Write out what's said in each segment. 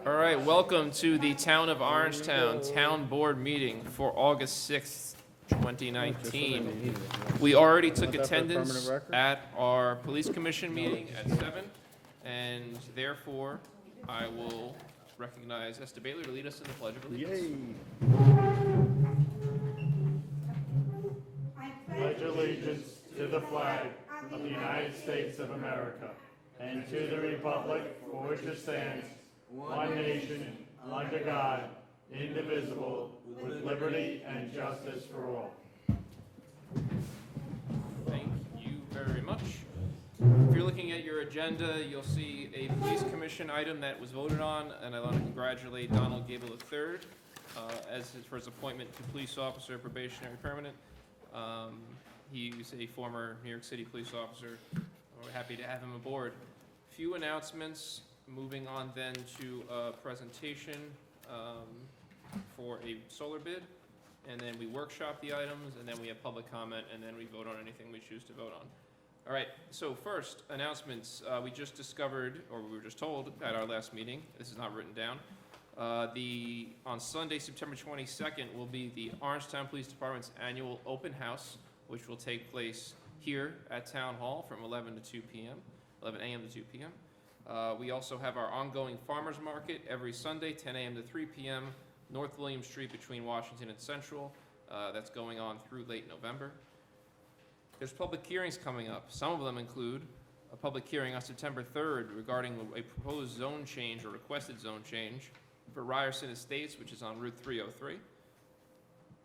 All right, welcome to the Town of Orangetown Town Board meeting for August 6th, 2019. We already took attendance at our Police Commission meeting at 7, and therefore I will recognize Esther Bailey to lead us in the Pledge of Allegiance. I pledge allegiance to the flag of the United States of America and to the republic for which it stands, one nation, under God, indivisible, with liberty and justice for all. Thank you very much. If you're looking at your agenda, you'll see a Police Commission item that was voted on, and I want to congratulate Donald Gable III for his appointment to Police Officer Probationary Permanent. He's a former New York City police officer. We're happy to have him aboard. Few announcements. Moving on then to a presentation for a solar bid, and then we workshop the items, and then we have public comment, and then we vote on anything we choose to vote on. All right, so first, announcements. We just discovered, or we were just told at our last meeting, this is not written down, on Sunday, September 22nd, will be the Orangetown Police Department's annual open house, which will take place here at Town Hall from 11 a.m. to 2 p.m. We also have our ongoing farmers market every Sunday, 10 a.m. to 3 p.m., North William Street between Washington and Central. That's going on through late November. There's public hearings coming up. Some of them include a public hearing on September 3rd regarding a proposed zone change or requested zone change for Ryerson Estates, which is on Route 303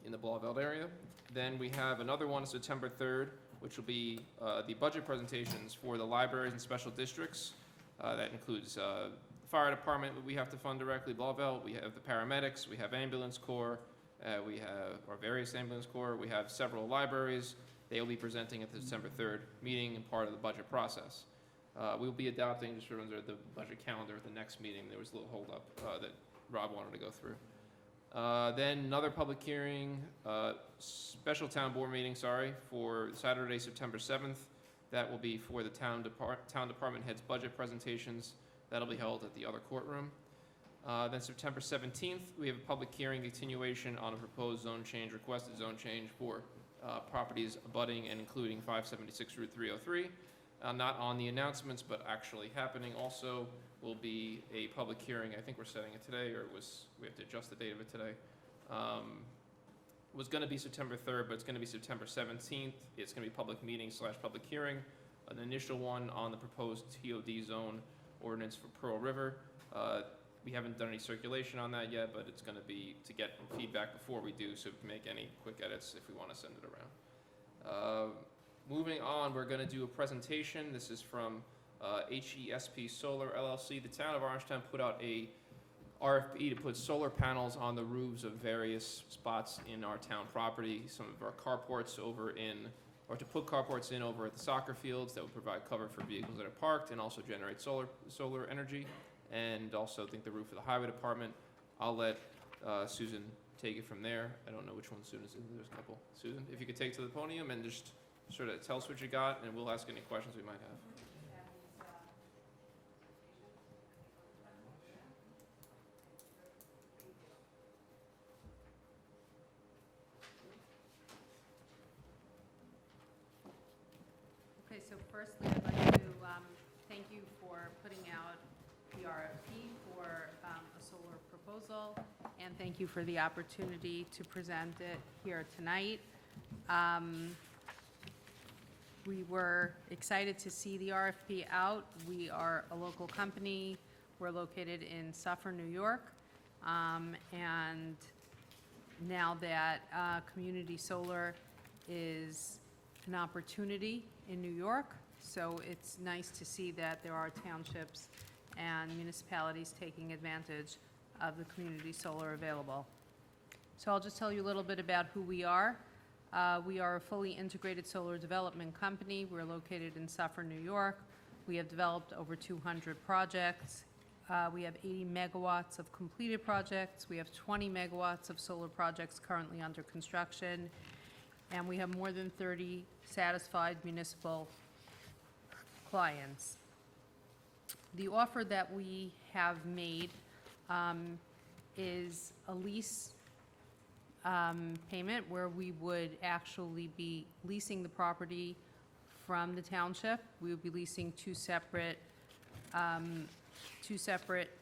in the Blauvelt area. Then we have another one on September 3rd, which will be the budget presentations for the libraries and special districts. That includes the fire department that we have to fund directly, Blauvelt. We have the paramedics. We have ambulance corps. We have our various ambulance corps. We have several libraries. They will be presenting at the December 3rd meeting and part of the budget process. We will be adopting, just under the budget calendar at the next meeting. There was a little holdup that Rob wanted to go through. Then another public hearing, special town board meeting, for Saturday, September 7th. That will be for the town department heads' budget presentations. That'll be held at the other courtroom. Then September 17th, we have a public hearing continuation on a proposed zone change, requested zone change for properties abutting and including 576 Route 303. Not on the announcements, but actually happening. Also will be a public hearing. I think we're setting it today, or we have to adjust the date of it today. Was going to be September 3rd, but it's going to be September 17th. It's going to be public meeting / public hearing. An initial one on the proposed TOD zone ordinance for Pearl River. We haven't done any circulation on that yet, but it's going to be to get feedback before we do, so we can make any quick edits if we want to send it around. Moving on, we're going to do a presentation. This is from HESP Solar LLC. The town of Orangetown put out a RFP to put solar panels on the roofs of various spots in our town property. Some of our carports to put carports in over at the soccer fields that would provide cover for vehicles that are parked and also generate solar energy. And also, I think the roof of the highway department. I'll let Susan take it from there. I don't know which one Susan is. There's a couple. Susan, if you could take to the podium and just sort of tell us what you got, and we'll ask any questions we might have. Okay, so firstly, I'd like to thank you for putting out the RFP for a solar proposal, and thank you for the opportunity to present it here tonight. We were excited to see the RFP out. We are a local company. We're located in Suffern, New York, and now that community solar is an opportunity in New York, so it's nice to see that there are townships and municipalities taking advantage of the community solar available. So I'll just tell you a little bit about who we are. We are a fully integrated solar development company. We're located in Suffern, New York. We have developed over 200 projects. We have 80 megawatts of completed projects. We have 20 megawatts of solar projects currently under construction. And we have more than 30 satisfied municipal clients. The offer that we have made is a lease payment where we would actually be leasing the property from the township. We would be leasing two separate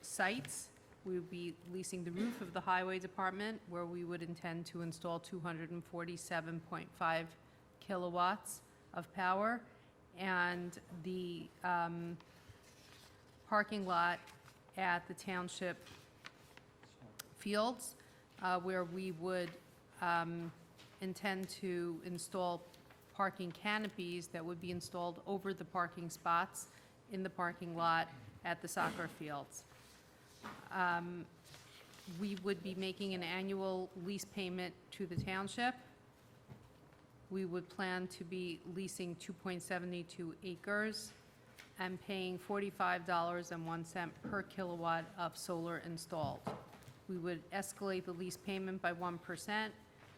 sites. We would be leasing the roof of the highway department, where we would intend to install 247.5 kilowatts of power, and the parking lot at the township fields, where we would intend to install parking canopies that would be installed over the parking spots in the parking lot at the soccer fields. We would be making an annual lease payment to the township. We would plan to be leasing 2.72 acres and paying $45.01 per kilowatt of solar installed. We would escalate the lease payment by 1%.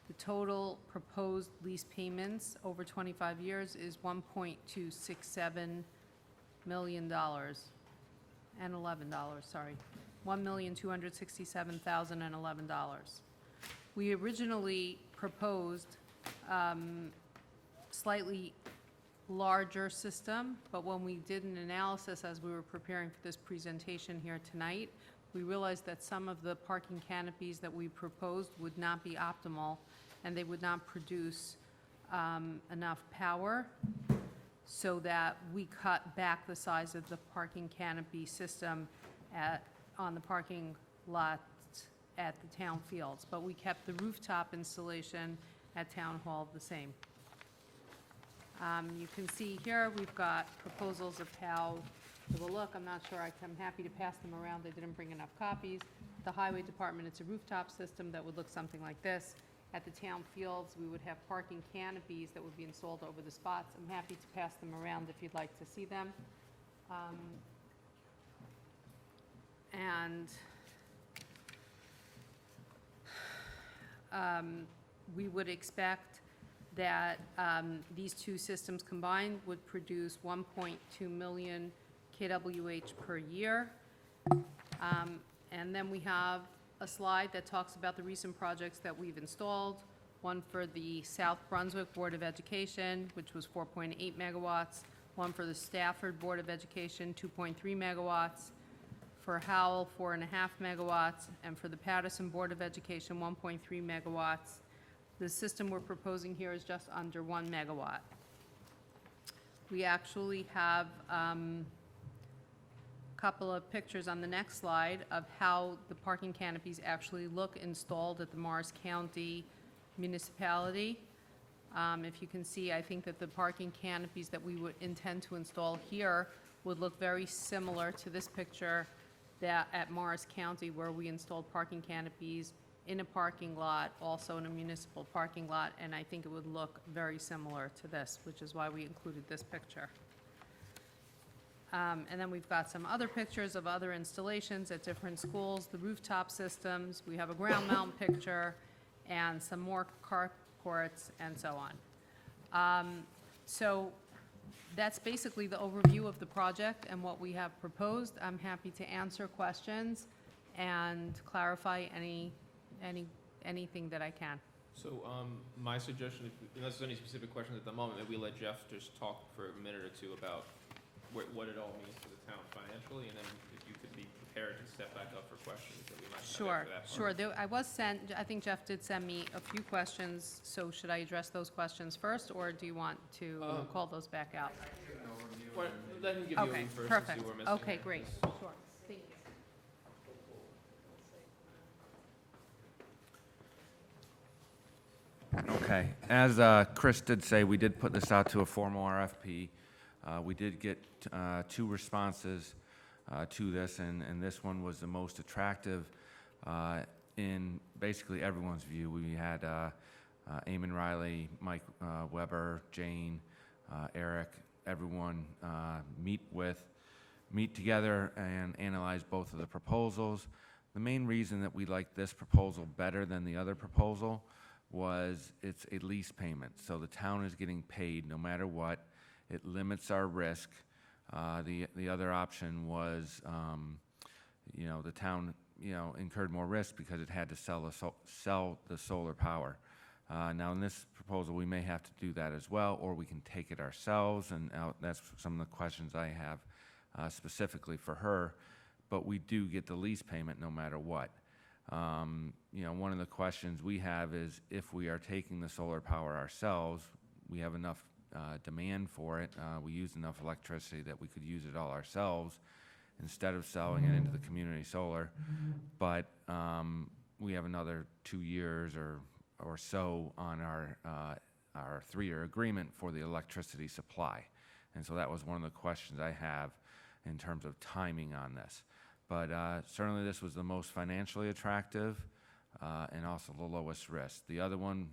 The total proposed lease payments over 25 years is $1.267 million and $11, sorry. $1,267,011. We originally proposed slightly larger system, but when we did an analysis as we were preparing for this presentation here tonight, we realized that some of the parking canopies that we proposed would not be optimal, and they would not produce enough power, so that we cut back the size of the parking canopy system on the parking lot at the town fields. But we kept the rooftop installation at Town Hall the same. You can see here, we've got proposals of how it will look. I'm not sure, I'm happy to pass them around. I didn't bring enough copies. The highway department, it's a rooftop system that would look something like this. At the town fields, we would have parking canopies that would be installed over the spots. I'm happy to pass them around if you'd like to see them. We would expect that these two systems combined would produce 1.2 million kWh per year. And then we have a slide that talks about the recent projects that we've installed. One for the South Brunswick Board of Education, which was 4.8 megawatts. One for the Stafford Board of Education, 2.3 megawatts. For Howell, 4.5 megawatts. And for the Patterson Board of Education, 1.3 megawatts. The system we're proposing here is just under 1 megawatt. We actually have couple of pictures on the next slide of how the parking canopies actually look installed at the Morris County municipality. If you can see, I think that the parking canopies that we would intend to install here would look very similar to this picture that at Morris County, where we installed parking canopies in a parking lot, also in a municipal parking lot, and I think it would look very similar to this, which is why we included this picture. And then we've got some other pictures of other installations at different schools, the rooftop systems, we have a ground mount picture, and some more carports, and so on. So that's basically the overview of the project and what we have proposed. I'm happy to answer questions and clarify anything that I can. So my suggestion, unless there's any specific questions at the moment, maybe we let Jeff just talk for a minute or two about what it all means to the town financially, and then if you could be prepared to step back up for questions that we might have after that part. Sure. I think Jeff did send me a few questions, so should I address those questions first, or do you want to call those back out? Let him give you a Okay, read first perfect. and see where we're missing. Okay, great, sure, thank you. Okay, as Chris did say, we did put this out to a formal RFP. We did get 2 responses to this, and this one was the most attractive in basically everyone's view. We had Eamon Riley, Mike Weber, Jane, Eric, everyone meet together and analyze both of the proposals. The main reason that we like this proposal better than the other proposal was it's a lease payment, so the town is getting paid no matter what. It limits our risk. The other option was, the town incurred more risk because it had to sell the solar power. Now, in this proposal, we may have to do that as well, or we can take it ourselves, and that's some of the questions I have specifically for her. But we do get the lease payment no matter what. One of the questions we have is if we are taking the solar power ourselves, we have enough demand for it. We use enough electricity that we could use it all ourselves instead of selling it into the community solar. But we have another 2 years or so on our 3-year agreement for the electricity supply. And so that was one of the questions I have in terms of timing on this. But certainly this was the most financially attractive and also the lowest risk. The other one,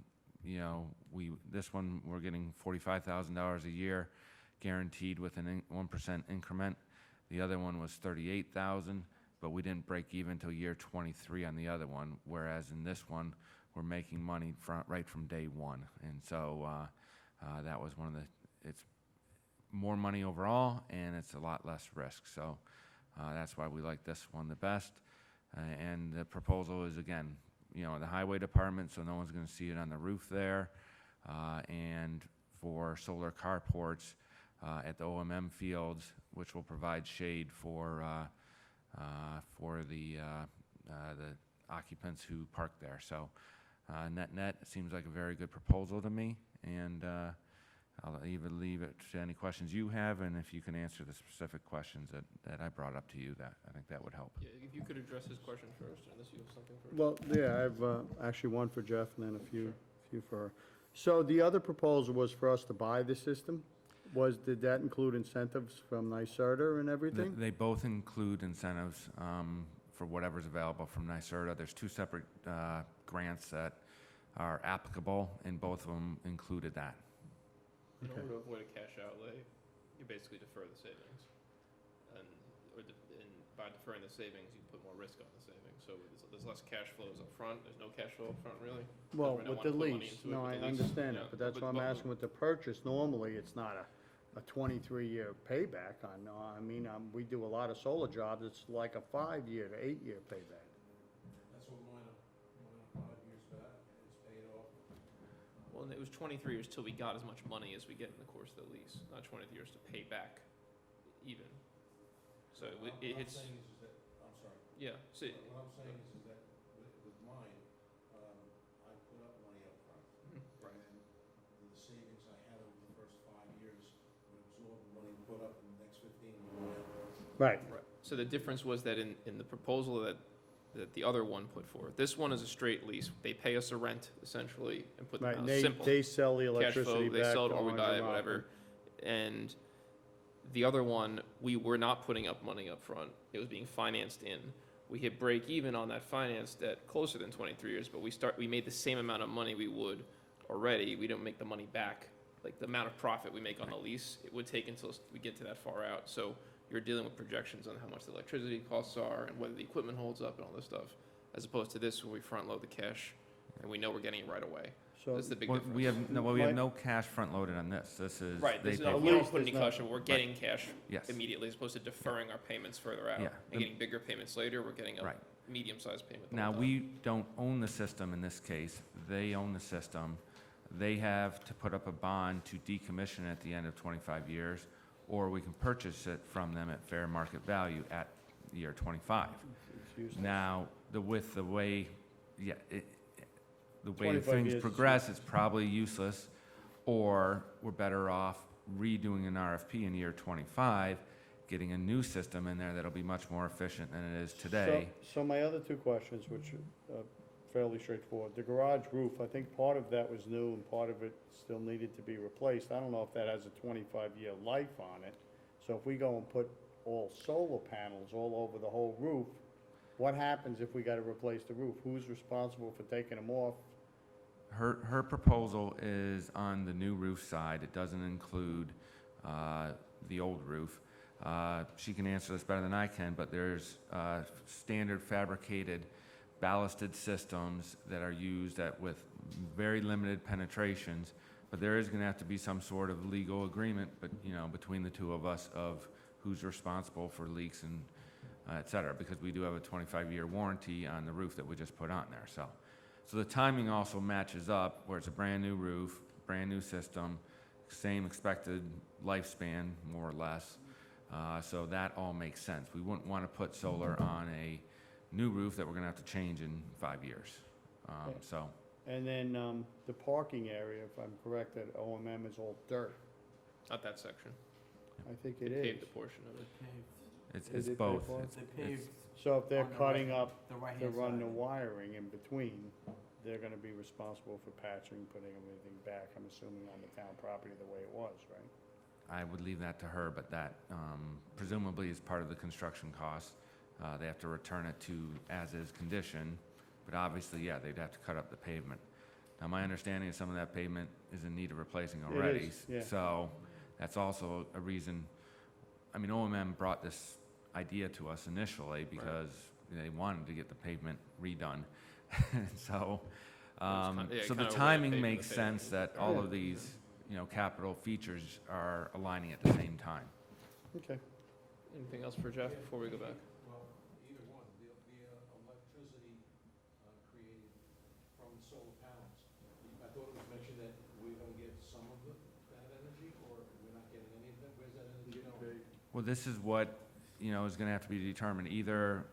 this one we're getting $45,000 a year guaranteed with a 1% increment. The other one was $38,000, but we didn't break even until year 23 on the other one, whereas in this one, we're making money right from day one. And so that was it's more money overall, and it's a lot less risk. So that's why we like this one the best. And the proposal is, again, the highway department, so no one's going to see it on the roof there. And for solar carports at the OMM fields, which will provide shade for the occupants who park there. So net, it seems like a very good proposal to me. And I'll even leave it to any questions you have, and if you can answer the specific questions that I brought up to you, I think that would help. Yeah, if you could address his question first, unless you have something first. Well, yeah, I have actually one for Jeff and then a few for her. So the other proposal was for us to buy the system? Did that include incentives from NYSERDA and everything? They both include incentives for whatever's available from NYSERDA. There's 2 separate grants that are applicable, and both of them included that. In order to avoid a cash outlay, you basically defer the savings. And by deferring the savings, you put more risk on the savings. So there's less cash flows up front. There's no cash flow up front, really. Well, We don't with the wanna put money lease, into it no, with I the lease, understand yeah. it, but that's why I'm asking with the purchase, normally it's not a 23-year payback on, we do a lot of solar jobs, it's like a 5-year to 8-year payback. That's what mine are 5 years back, and it's paid off. Well, and it was 23 years till we got as much money as we get in the course of the lease, not 20 years to pay back even. So What I'm it's, saying is that, I'm sorry. yeah, so, What I'm saying is that with mine, I put up money up front. right. And the savings I had over the first 5 years would absorb the money put up in the next 15 years. Right. Right. So the difference was that in the proposal that the other one put forth, this one is a straight lease. They pay us a rent essentially and put the Right, and house simple. they sell the Cash flow, electricity they back sell it to or we buy it, Orangetown. whatever. And the other one, we were not putting up money up front. It was being financed in. We hit break even on that finance debt closer than 23 years, but we made the same amount of money we would already. We don't make the money back. Like the amount of profit we make on the lease, it would take until we get to that far out. So you're dealing with projections on how much the electricity costs are and whether the equipment holds up and all this stuff, as opposed to this where we front load the cash and we know we're getting it right away. So, That's the big Well, difference. we have no cash front loaded on this. This is. Right, they this is pay not, for we it. don't put any There's no- cash, we're getting cash Yes. immediately as opposed to deferring our payments further out. Yeah. And getting bigger payments later, we're getting a Right. medium-sized payment. the Now, whole time. we don't own the system in this case. They own the system. They have to put up a bond to decommission it at the end of 25 years, or we can purchase it from them at fair market value at year 25. it's useless. Now, the way 25 things years is progress, it's probably useless, or we're better off redoing an RFP in year 25, getting a new system in there that'll be much more efficient than it is today. So my other 2 questions, which are fairly straightforward. The garage roof, I think part of that was new and part of it still needed to be replaced. I don't know if that has a 25-year life on it. So if we go and put all solar panels all over the whole roof, what happens if we gotta replace the roof? Who's responsible for taking them off? Her proposal is on the new roof side. It doesn't include the old roof. She can answer this better than I can, but there's standard fabricated ballasted systems that are used with very limited penetrations, but there is going to have to be some sort of legal agreement, but between the 2 of us of who's responsible for leaks and et cetera, because we do have a 25-year warranty on the roof that we just put on there, so. So the timing also matches up, where it's a brand-new roof, brand-new system, same expected lifespan, more or less. So that all makes sense. We wouldn't want to put solar on a new roof that we're going to have to change in 5 years. So, And then the parking area, if I'm correct, that OMM is all dirt. Not that section. I think it They is. paved a portion of it. it's Is it both. paved? It's- They paved So if they're on the cutting right- up the to right-hand run the side. wiring in between, they're gonna be responsible for patching, putting everything back, I'm assuming on the town property the way it was, right? I would leave that to her, but that presumably is part of the construction cost. They have to return it to as-is condition, but obviously, yeah, they'd have to cut up the pavement. Now, my understanding is some of that pavement is in need of replacing already. is, yeah. So that's also a reason, I mean, OMM brought this idea to us initially because they wanted to get the pavement redone. So, yeah, so the kinda wet timing pavement, makes the pavement. sense that all of these, capital features are aligning at the same time. Okay. Anything else for Jeff before we go back? Well, either one, the electricity created from solar panels. I thought it was mentioned that we're gonna get some of that energy, or we're not getting any of it, where's that energy going? Well, this is what, is gonna have to be determined. Either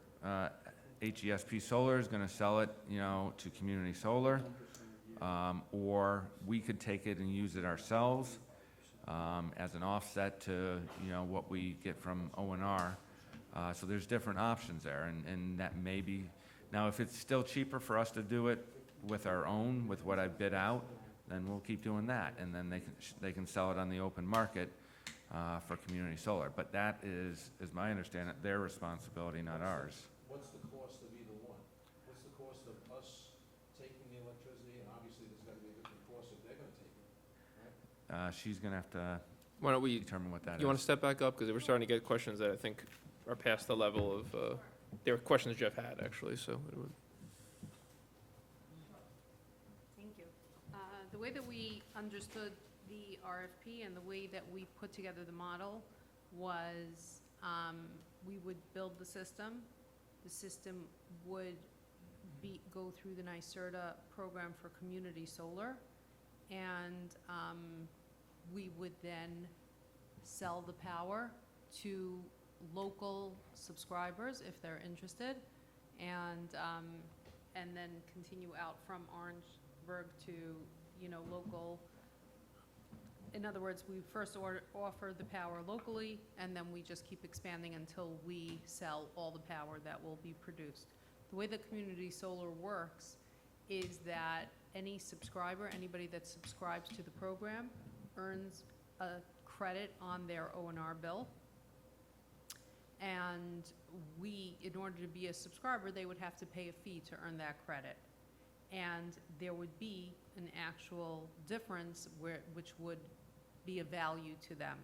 HESP Solar is gonna sell it, to community solar, or we could take it and use it ourselves as an offset to, what we get from O&R. So there's different options there, and that may be, now if it's still cheaper for us to do it with our own, with what I bid out, then we'll keep doing that, and then they can sell it on the open market for community solar. But that is my understanding, their responsibility, not ours. What's the cost of either one? What's the cost of us taking the electricity, and obviously there's gotta be a different cost if they're gonna take it, right? She's gonna have to Why don't we, determine what that is. you want to step back up? Because we're starting to get questions that I think are past the level of, they were questions Jeff had, actually, so it would. Thank you. The way that we understood the RFP and the way that we put together the model was, we would build the system. The system would go through the NYSERDA program for community solar, and we would then sell the power to local subscribers if they're interested, and then continue out from Orangeburg to, local. In other words, we first offer the power locally, and then we just keep expanding until we sell all the power that will be produced. The way that community solar works is that any subscriber, anybody that subscribes to the program, earns a credit on their O&R bill. And in order to be a subscriber, they would have to pay a fee to earn that credit. And there would be an actual difference which would be of value to them.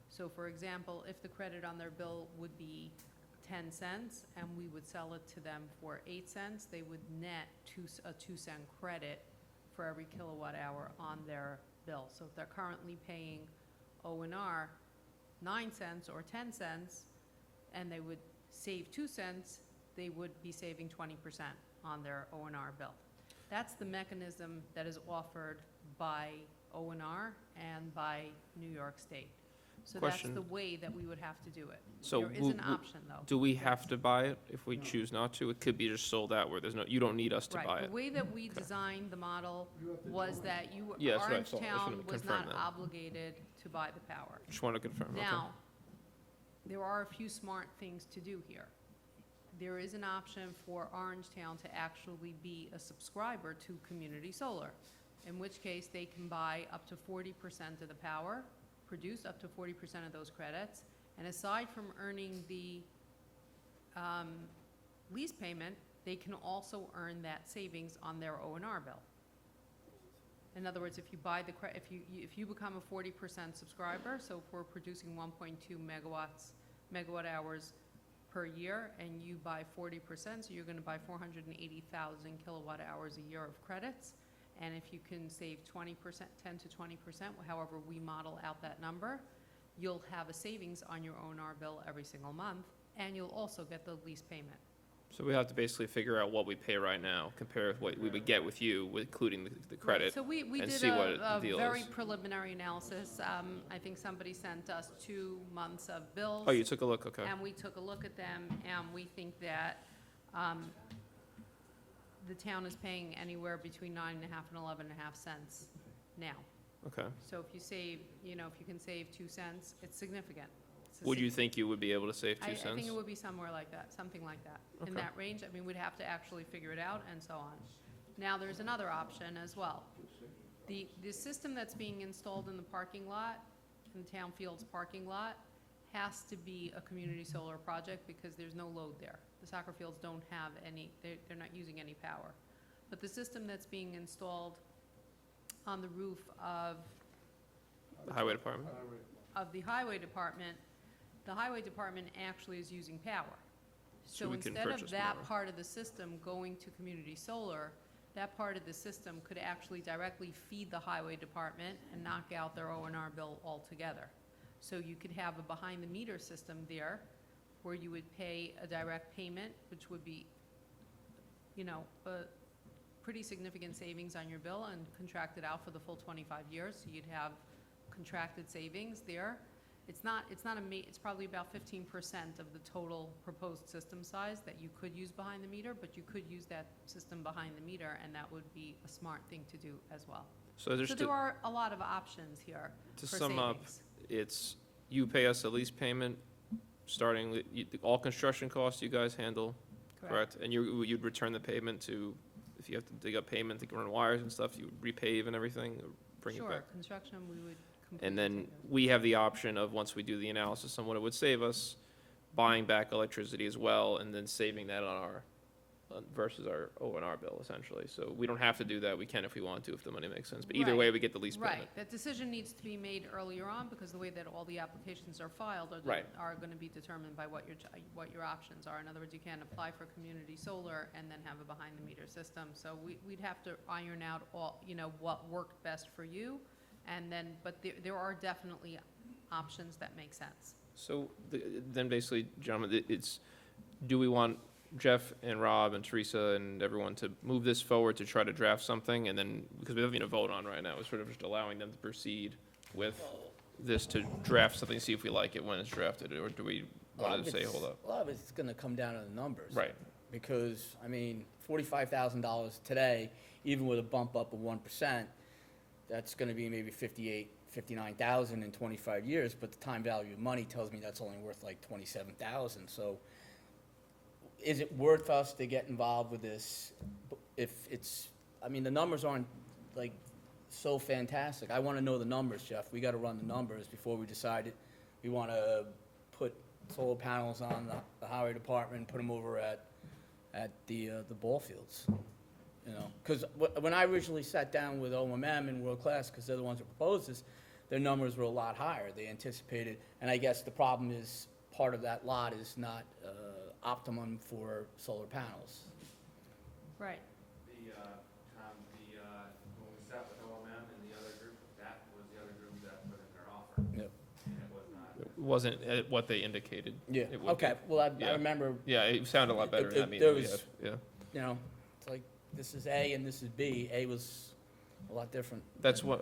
So for example, if the credit on their bill would be 10 cents and we would sell it to them for 8 cents, they would net a 2-cent credit for every kilowatt hour on their bill. So if they're currently paying O&R 9 cents or 10 cents, and they would save 2 cents, they would be saving 20% on their O&R bill. That's the mechanism that is offered by O&R and by New York State. So that's Question. the way that we would have to do it. So There is an option, though. Do we have to buy it if we choose not to? It could be just sold out where you don't need us to buy Right, it. the way that we designed the model was that Yeah, that's what I thought. I just wanted Orangetown to was confirm not that. obligated to buy the power. Just want to confirm, okay. Now, there are a few smart things to do here. There is an option for Orangetown to actually be a subscriber to community solar, in which case they can buy up to 40% of the power, produce up to 40% of those credits, and aside from earning the lease payment, they can also earn that savings on their O&R bill. In other words, if you buy if you become a 40% subscriber, so if we're producing 1.2 megawatt hours per year, and you buy 40%, so you're going to buy 480,000 kilowatt hours a year of credits. And if you can save 20%, 10 to 20%, however we model out that number, you'll have a savings on your O&R bill every single month, and you'll also get the lease payment. So we have to basically figure out what we pay right now, compare with what we would get with you, with including the credit. So we and did see what a the deal very is. preliminary analysis. I think somebody sent us 2 months of bills. Oh, you took a look, okay. And we took a look at them, and we think that the town is paying anywhere between 9.5 and 11.5 cents now. Okay. So if you save, if you can save 2 cents, it's significant. It's a Would you think you would be able to save 2 I cents? think it would be somewhere like that, something like that, in Okay. that range. I mean, we'd have to actually figure it out and so on. Now, there's another option as well. The system that's being installed in the parking lot, in the Town Fields parking lot, has to be a community solar project because there's no load there. The soccer fields don't have any, they're not using any power. But the system that's being installed on the roof of The highway department? the highway department, the highway department actually is using power. So So we can instead of purchase that more. part of the system going to community solar, that part of the system could actually directly feed the highway department and knock out their O&R bill altogether. So you could have a behind-the-meter system there where you would pay a direct payment, which would be, a pretty significant savings on your bill and contract it out for the full 25 years. So you'd have contracted savings there. It's probably about 15% of the total proposed system size that you could use behind the meter, but you could use that system behind the meter, and that would be a smart thing to do as well. So So just there are a lot of options here to for sum up, savings. it's, you pay us a lease payment, starting, all construction costs you guys handle, correct? And you'd return the payment to, if you have to dig up payment to run wires and stuff, you would repave and everything, or bring it back? Sure, construction, we would completely. And then take over. we have the option of, once we do the analysis on what it would save us, buying back electricity as well, and then saving that on our, versus our O&R bill, essentially. So we don't have to do that, we can if we want to, if the money makes sense. But either way, Right. we get the lease payment. Right, that decision needs to be made earlier on, because the way that all the applications are filed Right. are gonna be determined by what your options are. In other words, you can't apply for community solar and then have a behind-the-meter system. So we'd have to iron out all, what worked best for you, and then, but there are definitely options that make sense. So then basically, gentlemen, it's, do we want Jeff and Rob and Teresa and everyone to move this forward to try to draft something, and then, because we haven't even a vote on right now, we're sort of just allowing them to proceed with this to draft something, see if we like it when it's drafted, or do we want to say, hold up? A lot of it's gonna come down to the numbers. Right. Because, $45,000 today, even with a bump up of 1%, that's gonna be maybe 59,000 in 25 years, but the time value of money tells me that's only worth like 27,000, so is it worth us to get involved with this? If it's, the numbers aren't like so fantastic. I wanna know the numbers, Jeff. We gotta run the numbers before we decide it. We wanna put solar panels on the highway department, put them over at the ball fields, Because when I originally sat down with OMM and World Class, because they're the ones that proposed this, their numbers were a lot higher. They anticipated, and I guess the problem is, part of that lot is not optimum for solar panels. Right. Tom, when we sat with OMM and the other group, that was the other group that put in their offer. Yep. And it was not. It wasn't what they indicated. Yeah, it would okay, be. well, I Yeah. remember, Yeah, it sounded a lot better in that There meeting we was- had, yeah. It's like, this is A and this is B. A was a lot different.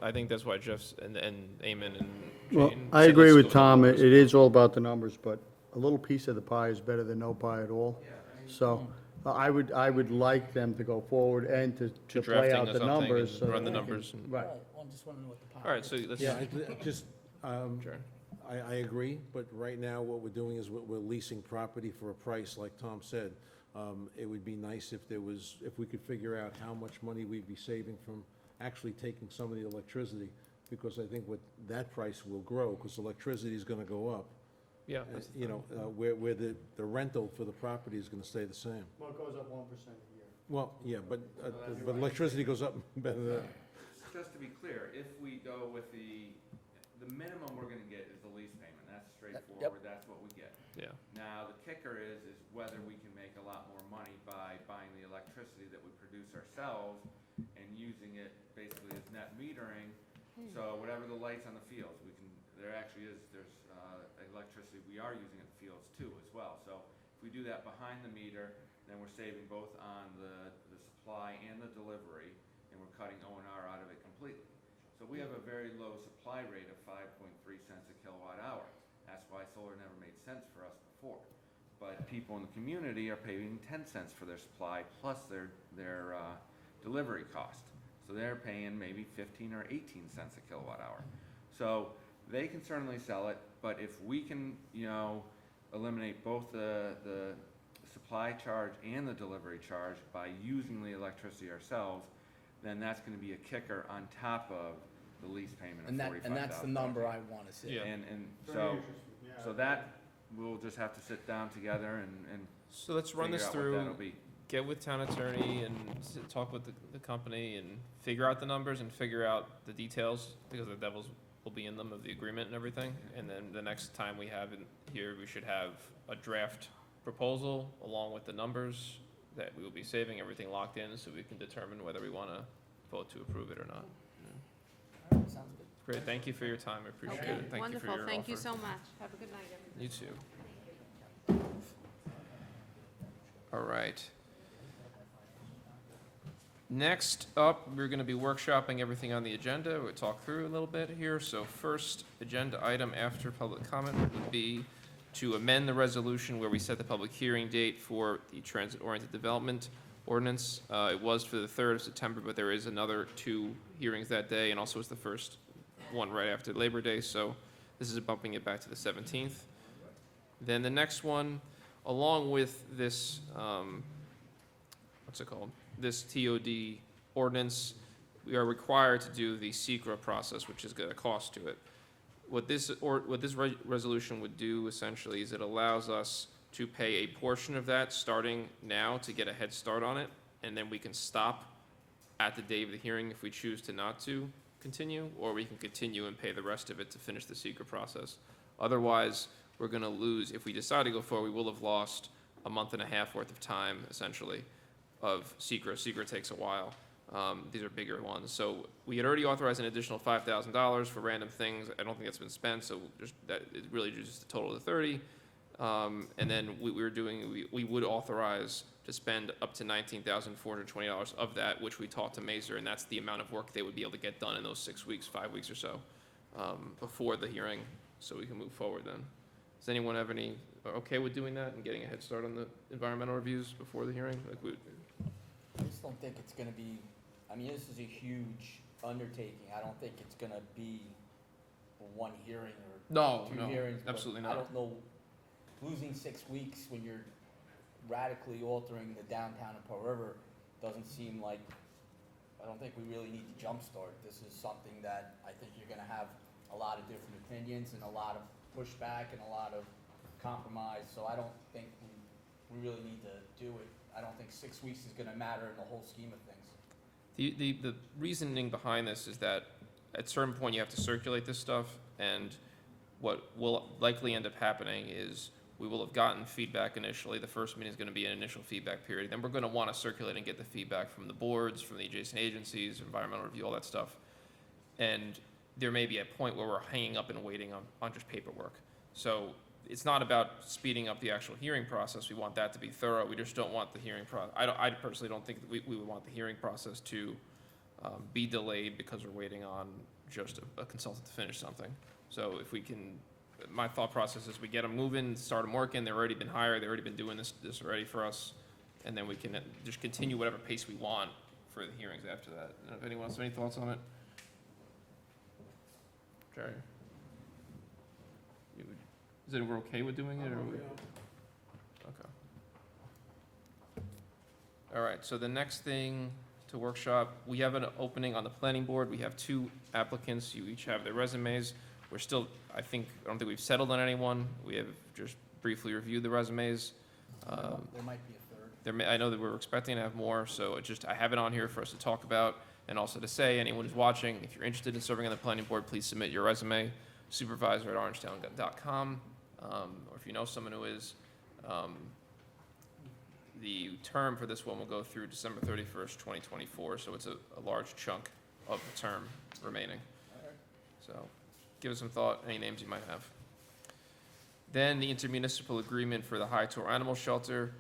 I think that's why Jeff's, and Eamon and Well, Jane I said agree let's with go Tom. the It numbers. is all about the numbers, but a little piece of the pie is better than no pie at all. So I would like them to go forward and to play drafting out of the something numbers. and so run that the we can- numbers and- Right. Well, I'm just wondering what the. All right, so let's, Yeah, just, sure. I agree, but right now what we're doing is we're leasing property for a price, like Tom said. It would be nice if we could figure out how much money we'd be saving from actually taking some of the electricity, because I think that price will grow, because electricity is gonna go up. Yeah, Where the rental for the property is gonna stay the same. Well, it goes up 1% a year. Well, yeah, but electricity goes up better than that. Just to be clear, if we go with the minimum we're gonna get is the lease payment, that's straightforward, that's what we get. yeah. Now, the kicker is whether we can make a lot more money by buying the electricity that we produce ourselves and using it basically as net metering. So whatever the lights on the fields, there's electricity we are using in the fields too as well. So if we do that behind the meter, then we're saving both on the supply and the delivery, and we're cutting O&R out of it completely. So we have a very low supply rate of 5.3 cents a kilowatt hour. That's why solar never made sense for us before. But people in the community are paying 10 cents for their supply plus their delivery cost. So they're paying maybe 15 or 18 cents a kilowatt hour. So they can certainly sell it, but if we can, eliminate both the supply charge and the delivery charge by using the electricity ourselves, then that's gonna be a kicker on top of the lease payment of $45,000. And that's the number I wanna see. Yeah. And Very so, interesting, yeah. so that, we'll just have to sit down together and So let's run figure this out what through, that'll be. get with town attorney and talk with the company and figure out the numbers and figure out the details, because the devils will be in them of the agreement and everything. And then the next time we have it here, we should have a draft proposal along with the numbers that we will be saving, everything locked in, so we can determine whether we wanna vote to approve it or not. All right, sounds good. Great, thank you for your time, I appreciate Okay, it, thank you for your offer. wonderful, thank you so much. Have a good night, everybody. You too. All right. Next up, we're gonna be workshopping everything on the agenda. We'll talk through a little bit here. So first agenda item after public comment would be to amend the resolution where we set the public hearing date for the transit-oriented development ordinance. It was for the 3rd of September, but there is another 2 hearings that day, and also it's the first one right after Labor Day, so this is bumping it back to the 17th. Then the next one, along with this, what's it called? This TOD ordinance, we are required to do the SECRA process, which is got a cost to it. What this resolution would do essentially is it allows us to pay a portion of that starting now to get a head start on it, and then we can stop at the day of the hearing if we choose to not to continue, or we can continue and pay the rest of it to finish the SECRA process. Otherwise, we're gonna lose, if we decide to go forward, we will have lost a month and a half worth of time, essentially, of SECRA. SECRA takes a while. These are bigger ones. So we had already authorized an additional $5,000 for random things. I don't think that's been spent, so just that, it really just a total of 30. And then we would authorize to spend up to $19,420 of that, which we talked to Mazer, and that's the amount of work they would be able to get done in those 6 weeks, 5 weeks or so, before the hearing, so we can move forward then. Does anyone have any, okay with doing that and getting a head start on the environmental reviews before the hearing? I just don't think it's gonna be, this is a huge undertaking. I don't think it's gonna be one hearing or No, two no, hearings. but absolutely I not. don't know, losing 6 weeks when you're radically altering the downtown of Pearl River doesn't seem like, I don't think we really need to jumpstart. This is something that I think you're gonna have a lot of different opinions and a lot of pushback and a lot of compromise, so I don't think we really need to do it. I don't think 6 weeks is gonna matter in the whole scheme of things. The reasoning behind this is that at a certain point you have to circulate this stuff, and what will likely end up happening is we will have gotten feedback initially. The first meeting is going to be an initial feedback period. Then we're going to want to circulate and get the feedback from the boards, from the adjacent agencies, environmental review, all that stuff. And there may be a point where we're hanging up and waiting on just paperwork. So it's not about speeding up the actual hearing process. We want that to be thorough. We just don't want the hearing process. I personally don't think that we would want the hearing process to be delayed because we're waiting on just a consultant to finish something. So if we can, my thought process is we get them moving, start them working. They've already been hired. They've already been doing this already for us. And then we can just continue whatever pace we want for the hearings after that. If anyone else have any thoughts on it? Jerry? Is it, we're okay with doing it, or? Okay. All right, so the next thing to workshop, we have an opening on the planning board. We have 2 applicants. You each have their resumes. We're still, I don't think we've settled on anyone. We have just briefly reviewed the resumes. There might be a third. I know that we're expecting to have more, so I have it on here for us to talk about, and also to say, anyone who's watching, if you're interested in serving on the planning board, please submit your resume, supervisor@orangetown.com, or if you know someone who is. The term for this one will go through December 31st, 2024, so it's a large chunk of the term remaining. So give it some thought, any names you might have. Then the intermunicipal agreement for the High Tor Animal Shelter.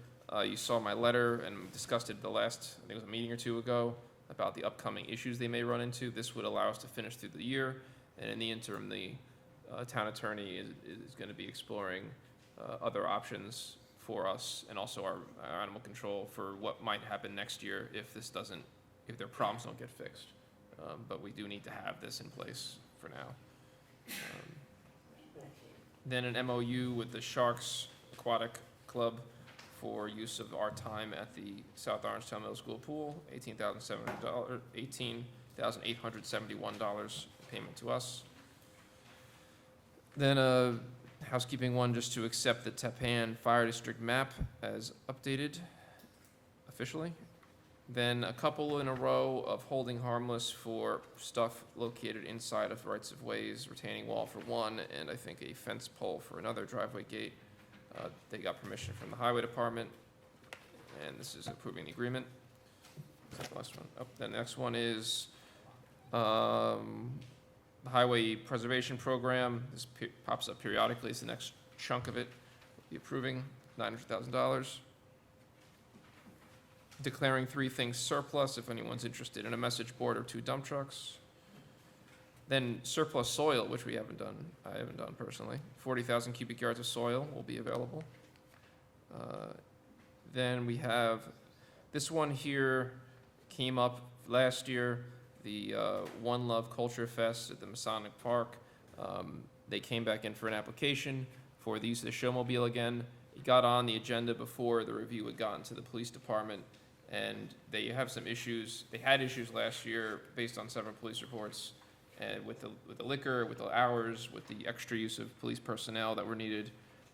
You saw my letter and we discussed it the last, I think it was a meeting or two ago, about the upcoming issues they may run into. This would allow us to finish through the year, and in the interim, the town attorney is going to be exploring other options for us and also our animal control for what might happen next year if their problems don't get fixed. But we do need to have this in place for now. Then an MOU with the Sharks Aquatic Club for use of our time at the South Orangetown Middle School pool, $18,871 payment to us. Then a housekeeping one just to accept the Tappan Fire District map as updated officially. Then a couple in a row of holding harmless for stuff located inside of rights of ways, retaining wall for one, and I think a fence pole for another driveway gate. They got permission from the highway department, and this is approving the agreement. That's the last one. Oh, the next one is the highway preservation program. This pops up periodically. It's the next chunk of it. We'll be approving $900,000. Declaring 3 things surplus, if anyone's interested in a message board or 2 dump trucks. Then surplus soil, which I haven't done personally. 40,000 cubic yards of soil will be available. Then we have, this one here came up last year, the One Love Culture Fest at the Masonic Park. They came back in for an application for the use of the showmobile again. It got on the agenda before the review had gotten to the police department, and they have some issues. They had issues last year based on several police reports, and with the liquor, with the hours, with the extra use of police personnel that were needed.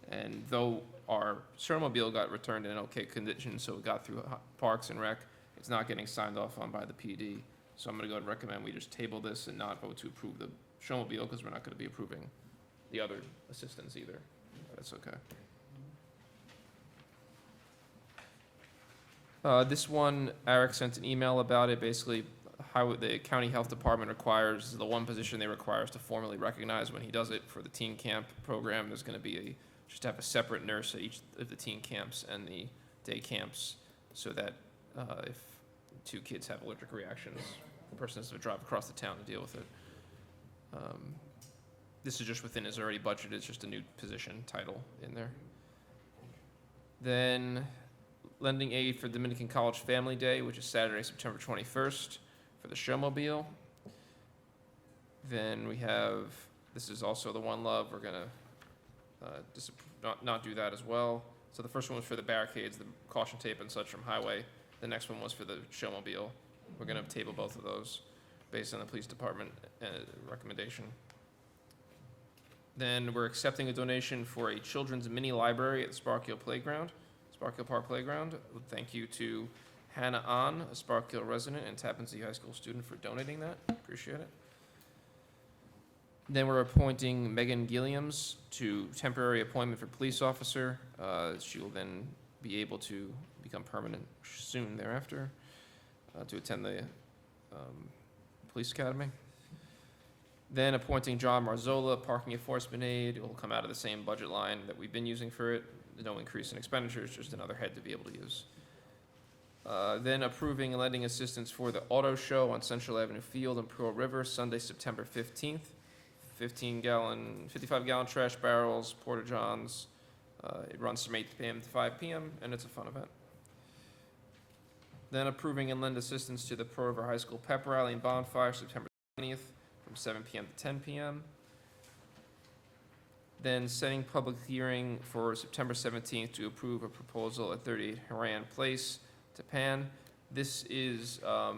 And though our showmobile got returned in okay condition, so it got through Parks and Rec, it's not getting signed off on by the PD. So I'm gonna go ahead and recommend we just table this and not vote to approve the showmobile, because we're not gonna be approving the other assistance either. That's okay. This one, Eric sent an email about it. Basically, how the county health department requires, the one position they require is to formally recognize when he does it for the teen camp program. There's going to be just have a separate nurse at each of the teen camps and the day camps, so that if 2 kids have allergic reactions, the person has to drive across the town to deal with it. This is just within his already budgeted. It's just a new position title in there. Then lending aid for Dominican College Family Day, which is Saturday, September 21st, for the showmobile. Then we have, this is also the One Love. We're gonna not do that as well. So the first one was for the barricades, the caution tape and such from highway. The next one was for the showmobile. We're gonna table both of those based on the police department recommendation. Then we're accepting a donation for a children's mini library at the Spark Hill Park Playground. Thank you to Hannah Ahn, a Spark Hill resident and Tappan Zee High School student, for donating that. Appreciate it. Then we're appointing Megan Gilliams to temporary appointment for police officer. She will then be able to become permanent soon thereafter to attend the police academy. Then appointing John Marzola, parking enforcement aide. It will come out of the same budget line that we've been using for it. No increase in expenditures, just another head to be able to use. Then approving and lending assistance for the auto show on Central Avenue Field in Pearl River, Sunday, September 15th. 55-gallon trash barrels, porta-johns. It runs from 8 p.m. to 5 p.m., and it's a fun event. Then approving and lend assistance to the Pearl River High School pep rally and bonfire, September 20th, from 7 p.m. to 10 p.m. Then setting public hearing for September 17th to approve a proposal at 38 Haran Place, Tappan. This is a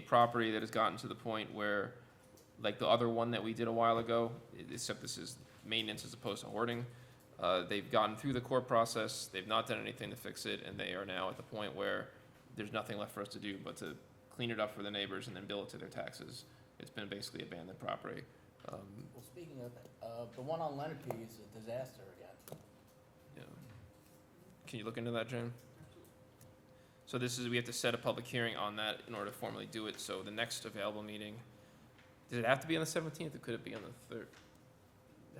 property that has gotten to the point where, like the other one that we did a while ago, except this is maintenance as opposed to hoarding, they've gotten through the court process, they've not done anything to fix it, and they are now at the point where there's nothing left for us to do but to clean it up for the neighbors and then bill it to their taxes. It's been basically abandoned property. Well, speaking of that, the one on Leonard P is a disaster again. Yeah. Can you look into that, Jim? So we have to set a public hearing on that in order to formally do it. So the next available meeting, does it have to be on the 17th or could it be on the 3rd?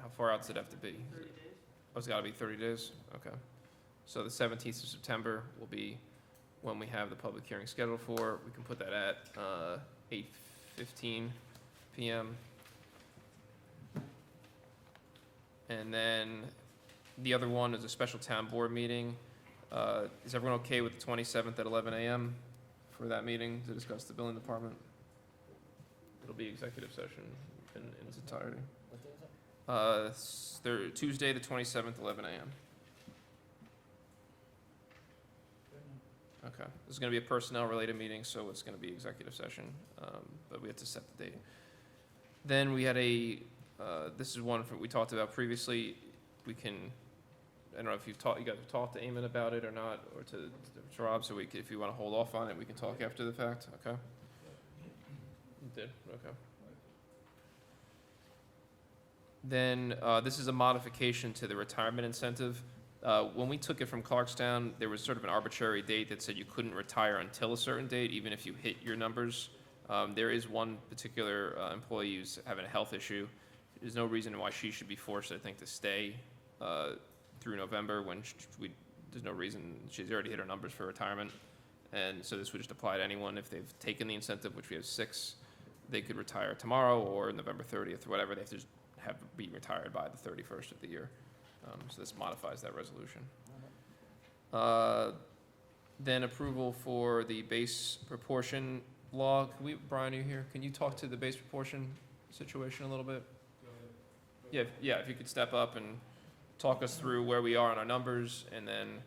How far out does it have to be? 30 days? Oh, it's gotta be 30 days? Okay. So the 17th of September will be when we have the public hearing scheduled for. We can put that at 8:15 PM. And then the other one is a special town board meeting. Is everyone okay with the 27th at 11 AM for that meeting to discuss the building department? It'll be executive session in its entirety. What day is it? Tuesday, the 27th, 11 AM. Okay, this is gonna be a personnel-related meeting, so it's gonna be executive session, but we have to set the date. Then we had this is one we talked about previously. We can, I don't know if you guys have talked to Eamon about it or not, or to Rob, so if you wanna hold off on it, we can talk after the fact, okay? You did, okay. Then, this is a modification to the retirement incentive. When we took it from Clarkstown, there was sort of an arbitrary date that said you couldn't retire until a certain date, even if you hit your numbers. There is one particular employee who's having a health issue. There's no reason why she should be forced, I think, to stay through November when there's no reason. She's already hit her numbers for retirement. And so this would just apply to anyone. If they've taken the incentive, which we have 6, they could retire tomorrow or November 30th or whatever. They have to just be retired by the 31st of the year. So this modifies that resolution. Then approval for the base proportion law. Brian, are you here? Can you talk to the base proportion situation a little bit? Yeah, if you could step up and talk us through where we are on our numbers, and then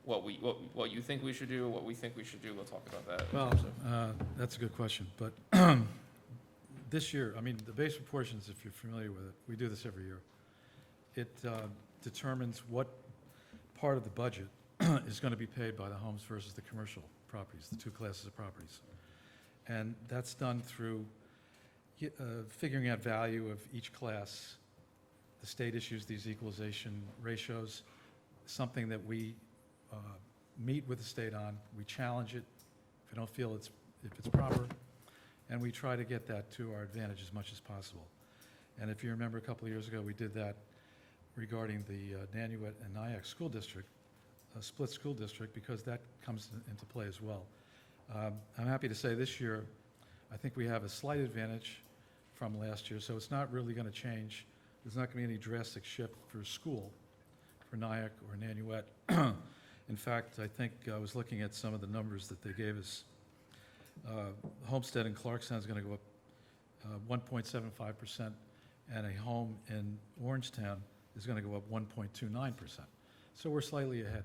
what you think we should do, what we think we should do. We'll talk about that. Well, that's a good question, but this year, I mean, the base proportions, if you're familiar with it, we do this every year. It determines what part of the budget is going to be paid by the homes versus the commercial properties, the 2 classes of properties. And that's done through figuring out value of each class. The state issues these equalization ratios, something that we meet with the state on. We challenge it if we don't feel if it's proper, and we try to get that to our advantage as much as possible. And if you remember a couple of years ago, we did that regarding the Nanuet and Nyack school district, a split school district, because that comes into play as well. I'm happy to say this year, I think we have a slight advantage from last year, so it's not really going to change. There's not going to be any drastic shift for school, for Nyack or Nanuet. In fact, I think I was looking at some of the numbers that they gave us. Homestead in Clarkstown is going to go up 1.75%, and a home in Orangetown is going to go up 1.29%. So we're slightly ahead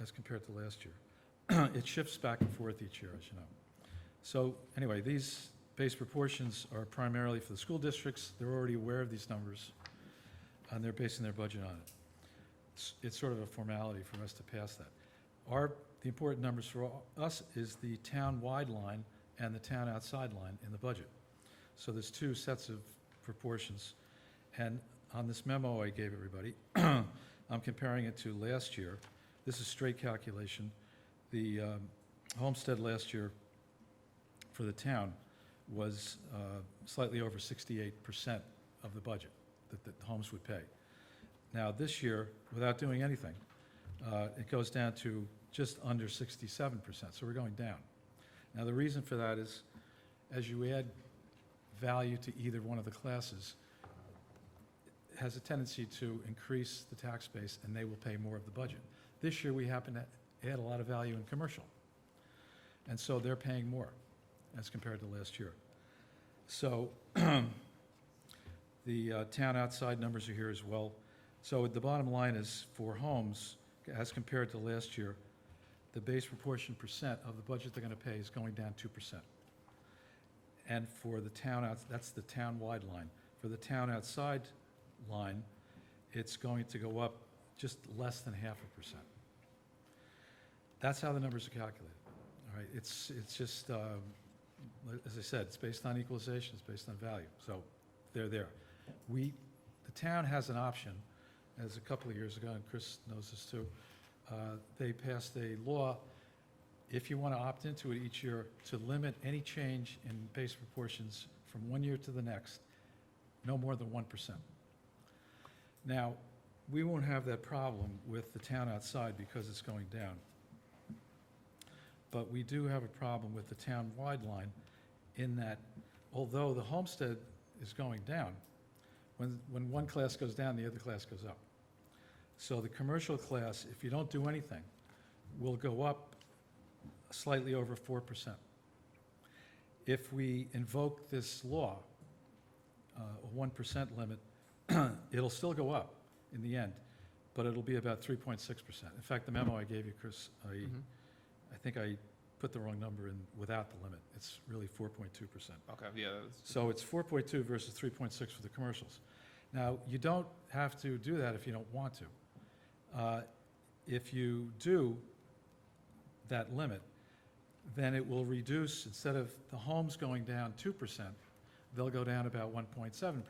as compared to last year. It shifts back and forth each year, as you know. So anyway, these base proportions are primarily for the school districts. They're already aware of these numbers, and they're basing their budget on it. It's sort of a formality for us to pass that. The important numbers for us is the town-wide line and the town outside line in the budget. So there's 2 sets of proportions. And on this memo I gave everybody, I'm comparing it to last year. This is straight calculation. The homestead last year for the town was slightly over 68% of the budget that the homes would pay. Now this year, without doing anything, it goes down to just under 67%, so we're going down. Now the reason for that is, as you add value to either one of the classes, it has a tendency to increase the tax base, and they will pay more of the budget. This year we happen to add a lot of value in commercial, and so they're paying more as compared to last year. So the town outside numbers are here as well. So the bottom line is, for homes, as compared to last year, the base proportion percent of the budget they're going to pay is going down 2%. And for the town that's the town-wide line. For the town outside line, it's going to go up just less than 0.5%. That's how the numbers are calculated. All right, it's just, as I said, it's based on equalization, it's based on value. So they're there. The town has an option, as a couple of years ago, and Chris knows this too, they passed a law, if you want to opt into it each year, to limit any change in base proportions from one year to the next, no more than 1%. Now, we won't have that problem with the town outside because it's going down. But we do have a problem with the town-wide line in that although the homestead is going down, when one class goes down, the other class goes up. So the commercial class, if you don't do anything, will go up slightly over 4%. If we invoke this law, a 1% limit, it'll still go up in the end, but it'll be about 3.6%. In fact, the memo I gave you, Chris, I think I put the wrong number in without the limit. It's really 4.2%. Okay, yeah, that's- So it's 4.2 versus 3.6 for the commercials. Now, you don't have to do that if you don't want to. If you do that limit, then it will reduce, instead of the homes going down 2%, they'll go down about 1.7%.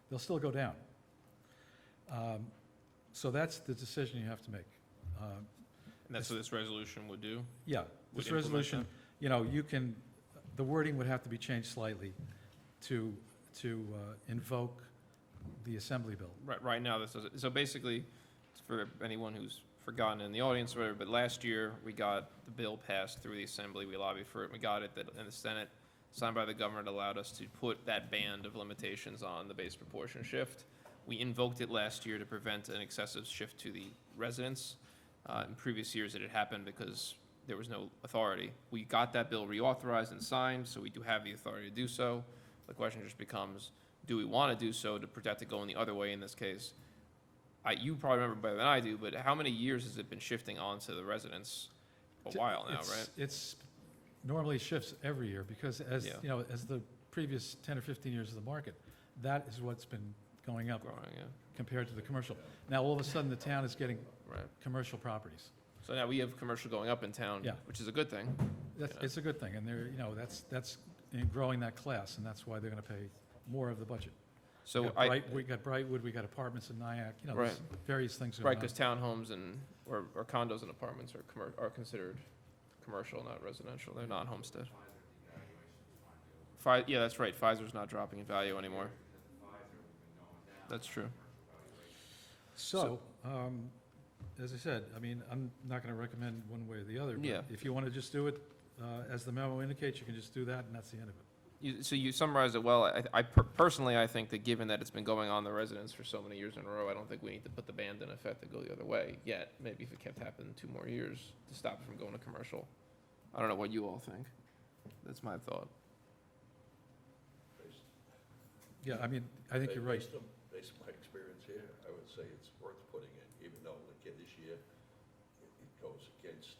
They'll still go down. So that's the decision you have to make. and that's what this resolution would do? Yeah, Would this implement resolution, you know, you can, the wording would have to be changed slightly to invoke the Assembly bill. Right now, this is, so basically, for anyone who's forgotten in the audience or whatever, but last year, we got the bill passed through the Assembly, we lobbied for it, we got it, and the Senate, signed by the governor, allowed us to put that band of limitations on the base proportion shift. We invoked it last year to prevent an excessive shift to the residents. In previous years, it had happened because there was no authority. We got that bill reauthorized and signed, so we do have the authority to do so. The question just becomes, do we want to do so to protect it going the other way in this case? You probably remember better than I do, but how many years has it been shifting onto the residents? A while now, right? It's normally shifts every year because as, Yeah. you know, as the previous 10 or 15 years of the market, that is what's been going up Growing, yeah, compared to the commercial. Now, all of a sudden, the town is getting right. commercial properties. So now we have commercial going up in town, Yeah. which is a good thing. That's, Yeah. it's a good thing, and they're, you know, that's in growing that class, and that's why they're gonna pay more of the budget. So We got Brightwood, we got apartments in Nyack, you know, there's Right. various things going right, on. because townhomes and, or condos and apartments are considered commercial, not residential, they're not homestead. Yeah, that's right, Pfizer's not dropping in value anymore. That's true. So, as I said, I mean, I'm not gonna recommend one way or the other. But Yeah. if you wanna just do it, as the memo indicates, you can just do that, and that's the end of it. So you summarized it well. Personally, I think that given that it's been going on the residents for so many years in a row, I don't think we need to put the ban in effect to go the other way yet. Maybe if it kept happening 2 more years to stop it from going to commercial. I don't know what you all think. That's my thought. Yeah, I mean, I think you're right. Based on my experience here, I would say it's worth putting in, even though again this year, it goes against,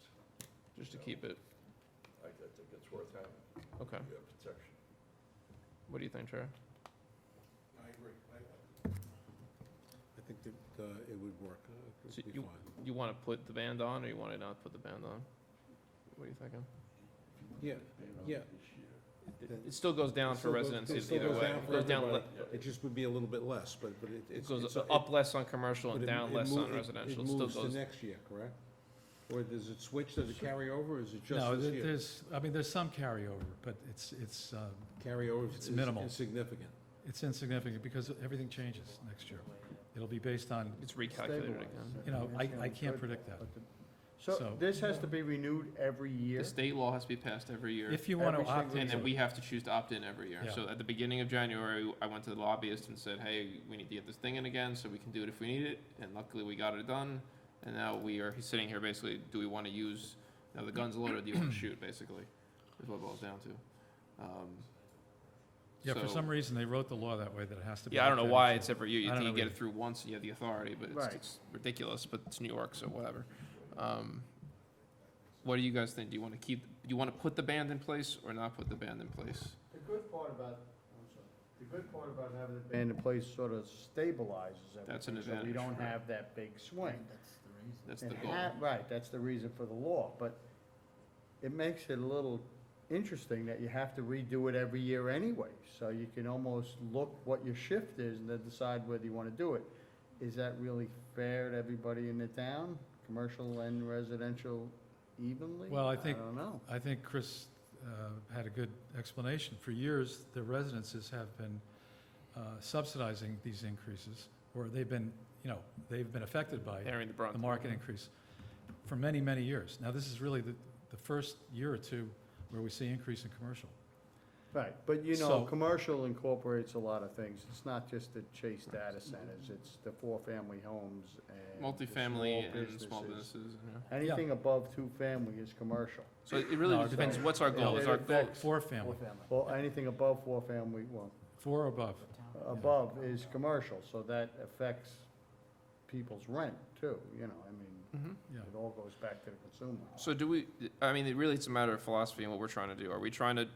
Just to keep it, I think it's worth having. okay. You have protection. What do you think, Chair? I agree. I think that it would work. It So would be fine. You want to put the band on, or you want to not put the band on? What are you thinking? Yeah, yeah. It still goes down for residents It still either goes way. down It for goes down, everybody. It just would be a little bit less, but it it's. goes it's- up less on commercial but and it- down it less mo- on it- residential. It It still moves to goes, next year, correct? Or does it switch, does it carry over, or is it just No, this year? there's some carryover, but it's Carryover it's is minimal. insignificant. insignificant because everything changes next year. It'll be based on, it's recalculated again. you know, I can't predict that. So So- this has to be renewed every year? The state law has to be passed every year. If you want to Every opt single And into then it. we have to choose to opt in every year. Yeah. So at the beginning of January, I went to the lobbyist and said, hey, we need to get this thing in again, so we can do it if we need it, and luckily we got it done. And now he's sitting here basically, do we want to use, the gun's loaded, do you want to shoot, basically, is what it boils down to. Yeah, for so- some reason, they wrote the law that way, that it has to be. Yeah, I don't know looked at why every it's year. every year, I don't you know get either. it through once, and you have the authority, but Right. it's ridiculous, but it's New York, so whatever. What do you guys think? Do you want to put the band in place or not put the band in place? The good part about, having the band in place sort of stabilizes everything. That's an So we advantage, don't right. have that big swing. That's the And goal. Right, that's the reason for the law, but it makes it a little interesting that you have to redo it every year anyway. So you can almost look what your shift is and then decide whether you want to do it. Is that really fair to everybody in the town, commercial and residential evenly? Well, I think- don't know. I think Chris had a good explanation. For years, the residences have been subsidizing these increases, or they've been they've been affected by Bearing the brunt. the market increase for many, many years. Now, this is really the first year or two where we see increase in commercial. Right, but So- commercial incorporates a lot of things. It's not just the Chase data centers, it's the four-family homes and the Multifamily small and small businesses. businesses, Anything above two-family is commercial. So it really No, depends, so- what's our goal? Is our It goal, affects- Four family, Well, anything above four-family, well, 4 or above. above is commercial, so that affects people's rent too, Yeah. it all goes back to the consumer. so do we, I mean, it's a matter of philosophy and what we're trying to do. Are we trying to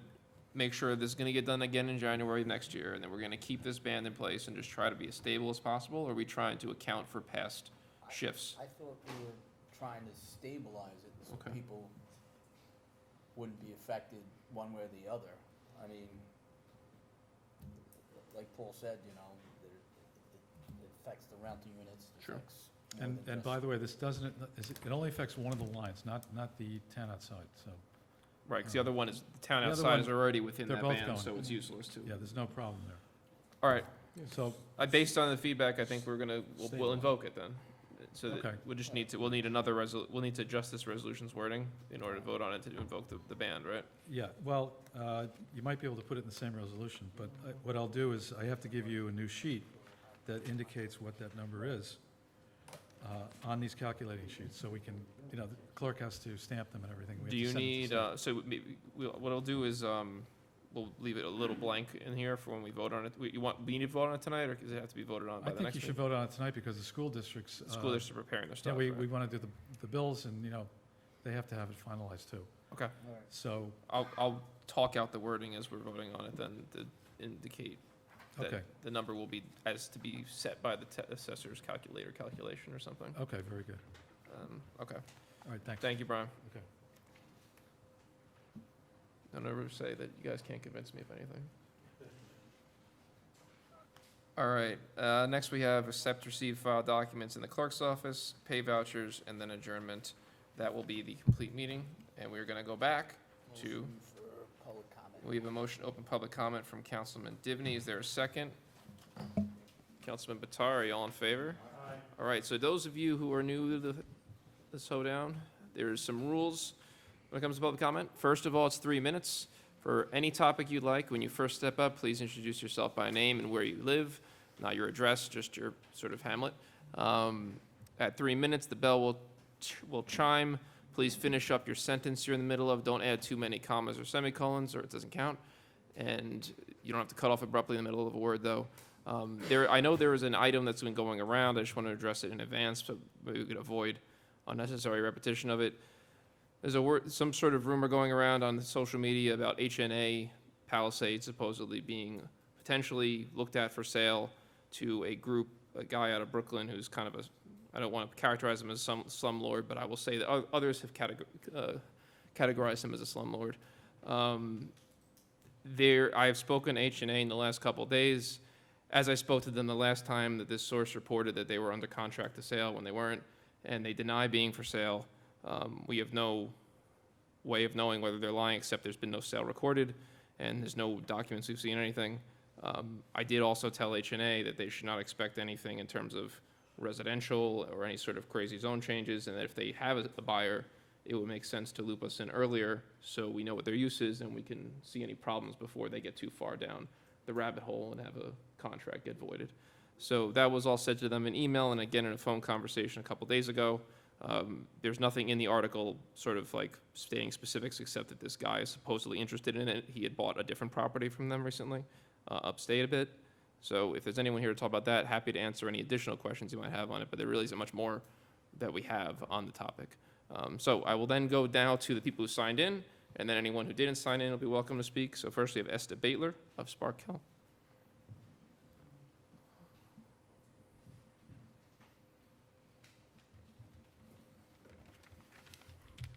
make sure this is gonna get done again in January of next year, and then we're gonna keep this band in place and just try to be as stable as possible? Or are we trying to account for past shifts? I thought we were trying to stabilize it so Okay. people wouldn't be affected one way or the other. I mean, like Paul said, it affects the rental units, it Sure. affects more And, than and just- by the way, this doesn't, it only affects one of the lines, not the 10 outside, so, Right, because the other one is, the town The other outside one, is already within they're that both band, going. so it's useless too. yeah, there's no problem there. All right, So, based on the feedback, I think we'll Stable. invoke it then. So Okay. that, we'll need to adjust this resolution's wording in order to vote on it to invoke the ban, right? yeah, well, you might be able to put it in the same resolution, but what I'll do is, I have to give you a new sheet that indicates what that number is on these calculating sheets, so we can, the clerk has to stamp them and everything. We have Do to you send it to need, stamp. so maybe, what I'll do is, we'll leave it a little blank in here for when we vote on it. We need to vote on it tonight, or does it have to be voted on by I the think next you should meeting? vote on it tonight, because the school districts. The school district preparing their Yeah, stuff, we right? want to do the bills, and, they have to have it finalized too. Okay, All right. So, I'll talk out the wording as we're voting on it then to indicate that okay, the number will be, as to be set by the assessor's calculation or something. okay, very good. Okay, All right, thanks. thank you, Brian. Okay. Don't ever say that you guys can't convince me of anything. All right, next we have accept, receive, file documents in the clerk's office, pay vouchers, and then adjournment. That will be the complete meeting, and we're gonna go back to, Motion for public comment. we have a motion to open public comment from Councilman Divney. Is there a second? Councilman Batari, all in favor? All right, so those of you who are new to this hoedown, there's some rules when it comes to public comment. First of all, it's 3 minutes. For any topic you'd like, when you first step up, please introduce yourself by name and where you live, not your address, just your sort of hamlet. At 3 minutes, the bell will chime. Please finish up your sentence you're in the middle of. Don't add too many commas or semicolons, or it doesn't count. And you don't have to cut off abruptly in the middle of a word, though. I know there is an item that's been going around. I just want to address it in advance, so maybe we could avoid unnecessary repetition of it. There's some sort of rumor going around on social media about HNA Palisades supposedly being potentially looked at for sale to a guy out of Brooklyn who's kind of I don't want to characterize him as some slumlord, but I will say that others have categorized him as a slumlord. I have spoken to HNA in the last couple of days. As I spoke to them the last time that this source reported that they were under contract to sale when they weren't, and they deny being for sale. We have no way of knowing whether they're lying, except there's been no sale recorded, and there's no documents we've seen anything. I did also tell HNA that they should not expect anything in terms of residential or any sort of crazy zone changes, and that if they have a buyer, it would make sense to loop us in earlier so we know what their use is and we can see any problems before they get too far down the rabbit hole and have a contract get voided. So that was all said to them in email and again in a phone conversation a couple days ago. There's nothing in the article sort of like stating specifics except that this guy is supposedly interested in it. He had bought a different property from them recently, upstate a bit. So if there's anyone here to talk about that, happy to answer any additional questions you might have on it, but there really isn't much more that we have on the topic. So I will then go down to the people who signed in, and then anyone who didn't sign in will be welcome to speak. So first we have Aide Baitler of Spark Hill.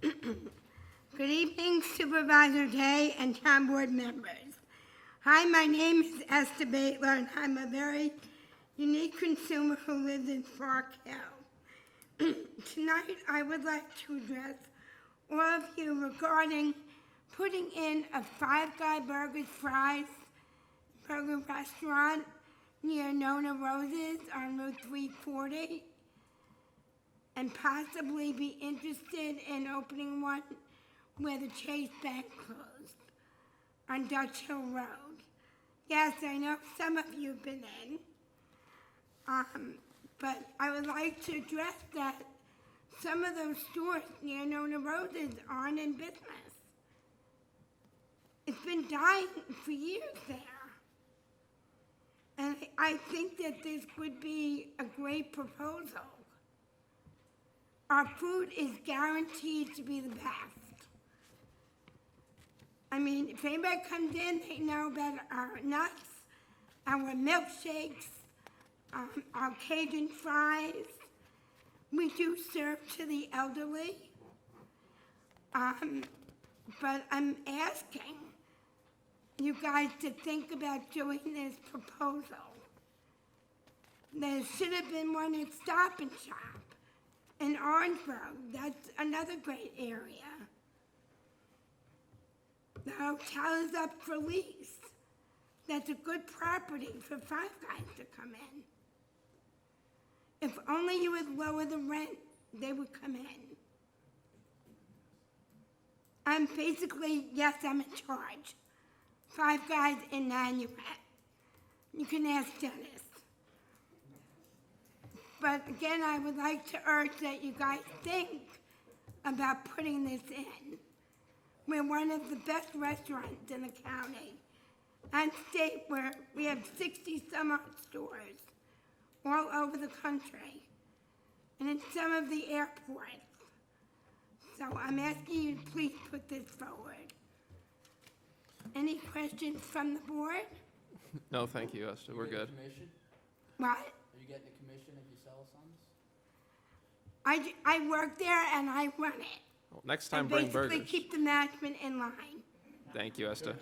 Good evening, Supervisor Day and town board members. Hi, my name is Aide Baitler, and I'm a very unique consumer who lives in Spark Hill. Tonight, I would like to address all of you regarding putting in a Five Guy Burgers Fries burger restaurant near Nona Roses on Route 340, and possibly be interested in opening one where the Chase Bank closed on Dutch Hill Road. Yes, I know some of you have been in, but I would like to address that some of those stores near Nona Roses aren't in business. It's been dying for years there. And I think that this would be a great proposal. Our food is guaranteed to be the best. I mean, if anybody comes in, they know about our nuts, our milkshakes, our Cajun fries. We do serve to the elderly. But I'm asking you guys to think about doing this proposal. There should have been one at Stop and Shop in Orangeburg. That's another great area. The hotel is up for lease. That's a good property for Five Guys to come in. If only you would lower the rent, they would come in. I'm basically, yes, I'm in charge. Five Guys in Nanuet. You can ask Dennis. But again, I would like to urge that you guys think about putting this in. We're one of the best restaurants in the county and state, where we have 60 some odd stores all over the country and in some of the airports. So I'm asking you to please put this forward. Any questions from the board? No, thank you, Esther, we're good. Commission? What? Are you getting a commission if you sell some? I work there and I run it. Well, next time, bring burgers. Basically keep the management in line. Thank you, Esther.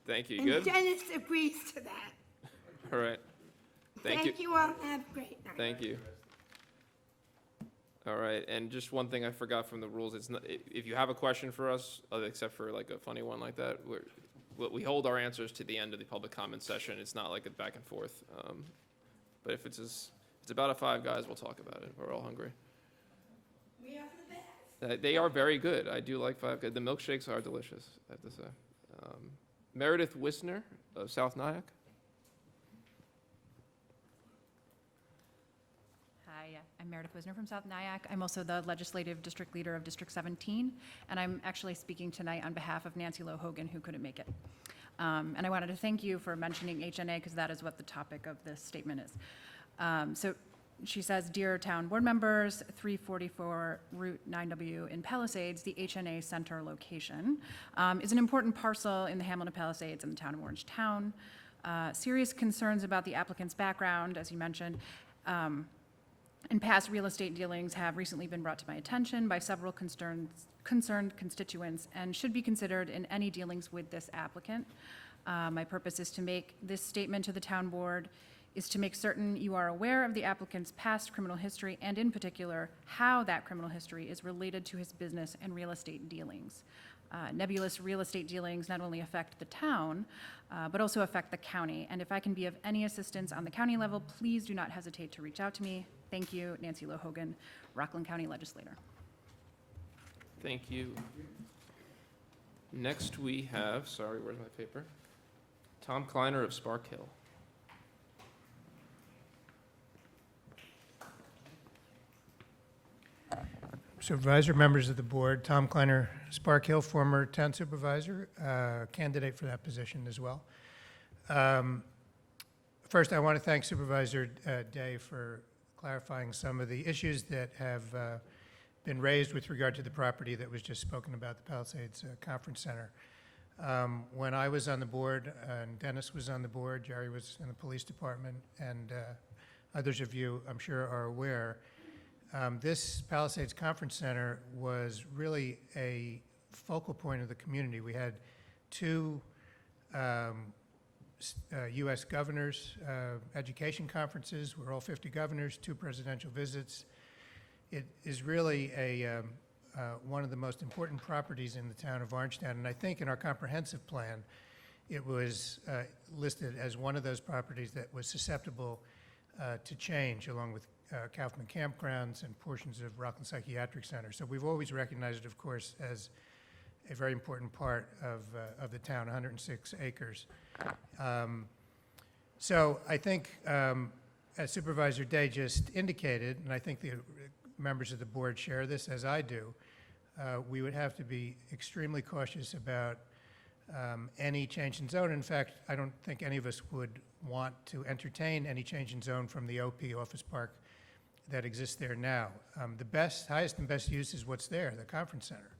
Thank you, And good? Dennis agrees to that. All right. Thank you. Thank you all, have a great night. Thank you. All right, and just one thing I forgot from the rules, it's not, if you have a question for us, except for like a funny one like that, we hold our answers to the end of the public comment session. It's not like a back and forth. But if it's about a Five Guys, we'll talk about it. We're all hungry. We are the best. They are very good. I do like Five Guys. The milkshakes are delicious, I have to say. Meredith Wisner of South Nyack. Hi, I'm Meredith Wisner from South Nyack. I'm also the legislative district leader of District 17, and I'm actually speaking tonight on behalf of Nancy Lowe Hogan, who couldn't make it. And I wanted to thank you for mentioning HNA, because that is what the topic of this statement is. So she says, "Dear town board members, 344 Route 9W in Palisades, the HNA Center location, is an important parcel in the hamlet of Palisades in the town of Orangetown. Serious concerns about the applicant's background, as you mentioned, and past real estate dealings have recently been brought to my attention by several concerned constituents and should be considered in any dealings with this applicant. My purpose is to make this statement to the town board is to make certain you are aware of the applicant's past criminal history and in particular how that criminal history is related to his business and real estate dealings. Nebulous real estate dealings not only affect the town, but also affect the county. And if I can be of any assistance on the county level, please do not hesitate to reach out to me. Thank you, Nancy Lowe Hogan, Rockland County Legislator." Thank you. Next we have, sorry, where's my paper? Tom Kleiner of Spark Hill. Supervisor, members of the board, Tom Kleiner, Spark Hill, former town supervisor, candidate for that position as well. First, I want to thank Supervisor Day for clarifying some of the issues that have been raised with regard to the property that was just spoken about, the Palisades Conference Center. When I was on the board, and Dennis was on the board, Jerry was in the police department, and others of you, I'm sure, are aware, this Palisades Conference Center was really a focal point of the community. We had two U.S. governors' education conferences. We're all 50 governors, 2 presidential visits. It is really one of the most important properties in the town of Orangetown, and I think in our comprehensive plan, it was listed as one of those properties that was susceptible to change, along with Kaufman Campgrounds and portions of Rockland Psychiatric Center. So we've always recognized it, of course, as a very important part of the town, 106 acres. So I think, as Supervisor Day just indicated, and I think the members of the board share this, as I do, we would have to be extremely cautious about any change in zone. In fact, I don't think any of us would want to entertain any change in zone from the OP office park that exists there now. The highest and best use is what's there, the conference center.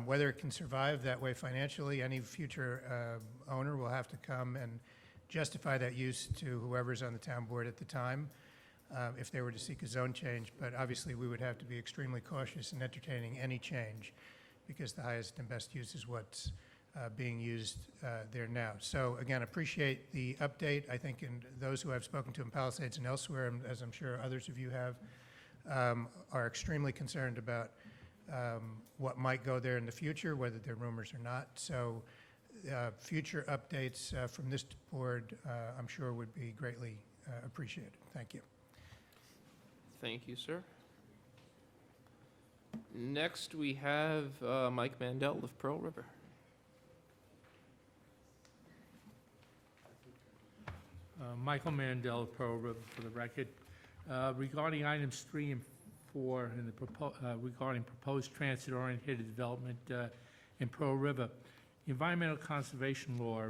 Whether it can survive that way financially, any future owner will have to come and justify that use to whoever's on the town board at the time if they were to seek a zone change. But obviously, we would have to be extremely cautious in entertaining any change because the highest and best use is what's being used there now. So again, appreciate the update. I think in those who I've spoken to in Palisades and elsewhere, and as I'm sure others of you have, are extremely concerned about what might go there in the future, whether they're rumors or not. So future updates from this board, I'm sure would be greatly appreciated. Thank you. Thank you, sir. Next, we have Mike Mandel of Pearl River. Michael Mandel, Pearl River, for the record. Regarding items 3 and 4 in the regarding proposed transit-oriented development in Pearl River, the Environmental Conservation Law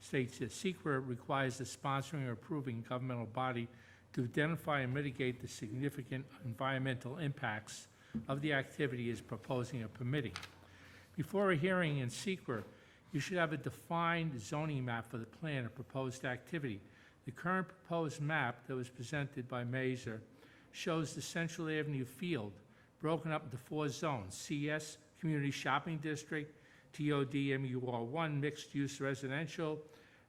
states that SEQRA requires the sponsoring or approving governmental body to identify and mitigate the significant environmental impacts of the activity is proposing or permitting. Before a hearing in SEQRA, you should have a defined zoning map for the plan of proposed activity. The current proposed map that was presented by Mazer shows the Central Avenue field broken up into 4 zones: CS, Community Shopping District, TOD MUR1, Mixed Use Residential,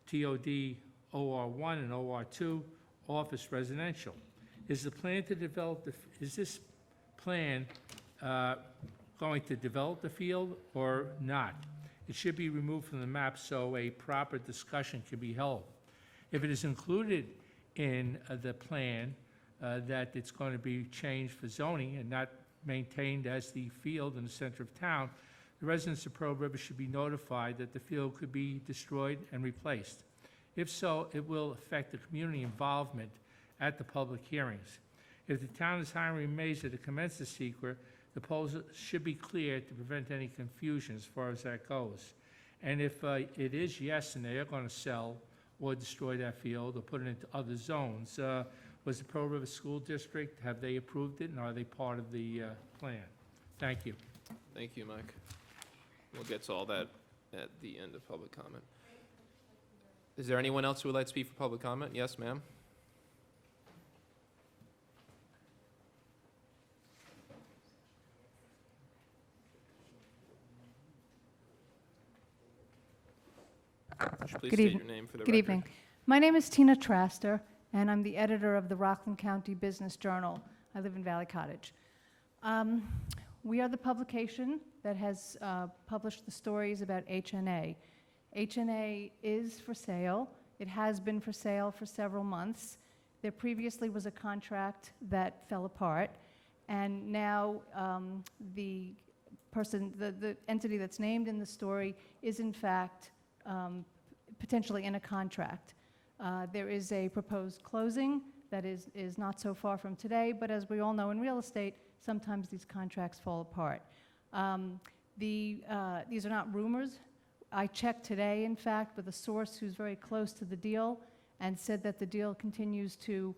TOD OR1 and OR2, Office Residential. Is the plan to develop is this plan going to develop the field or not? It should be removed from the map so a proper discussion can be held. If it is included in the plan that it's going to be changed for zoning and not maintained as the field in the center of town, the residents of Pearl River should be notified that the field could be destroyed and replaced. If so, it will affect the community involvement at the public hearings. If the town is hiring Mazer to commence the SEQRA, the proposal should be clear to prevent any confusion as far as that goes. And if it is yes, and they are going to sell or destroy that field or put it into other zones, was the Pearl River School District, have they approved it, and are they part of the plan? Thank you. Thank you, Mike. We'll get to all that at the end of public comment. Is there anyone else who would like to speak for public comment? Yes, ma'am. Would you please state your name for the record? Good evening. My name is Tina Traster, and I'm the editor of the Rockland County Business Journal. I live in Valley Cottage. We are the publication that has published the stories about HNA. HNA is for sale. It has been for sale for several months. There previously was a contract that fell apart, and now the entity that's named in the story is in fact potentially in a contract. There is a proposed closing that is not so far from today, but as we all know in real estate, sometimes these contracts fall apart. These are not rumors. I checked today, in fact, with a source who's very close to the deal and said that the deal continues to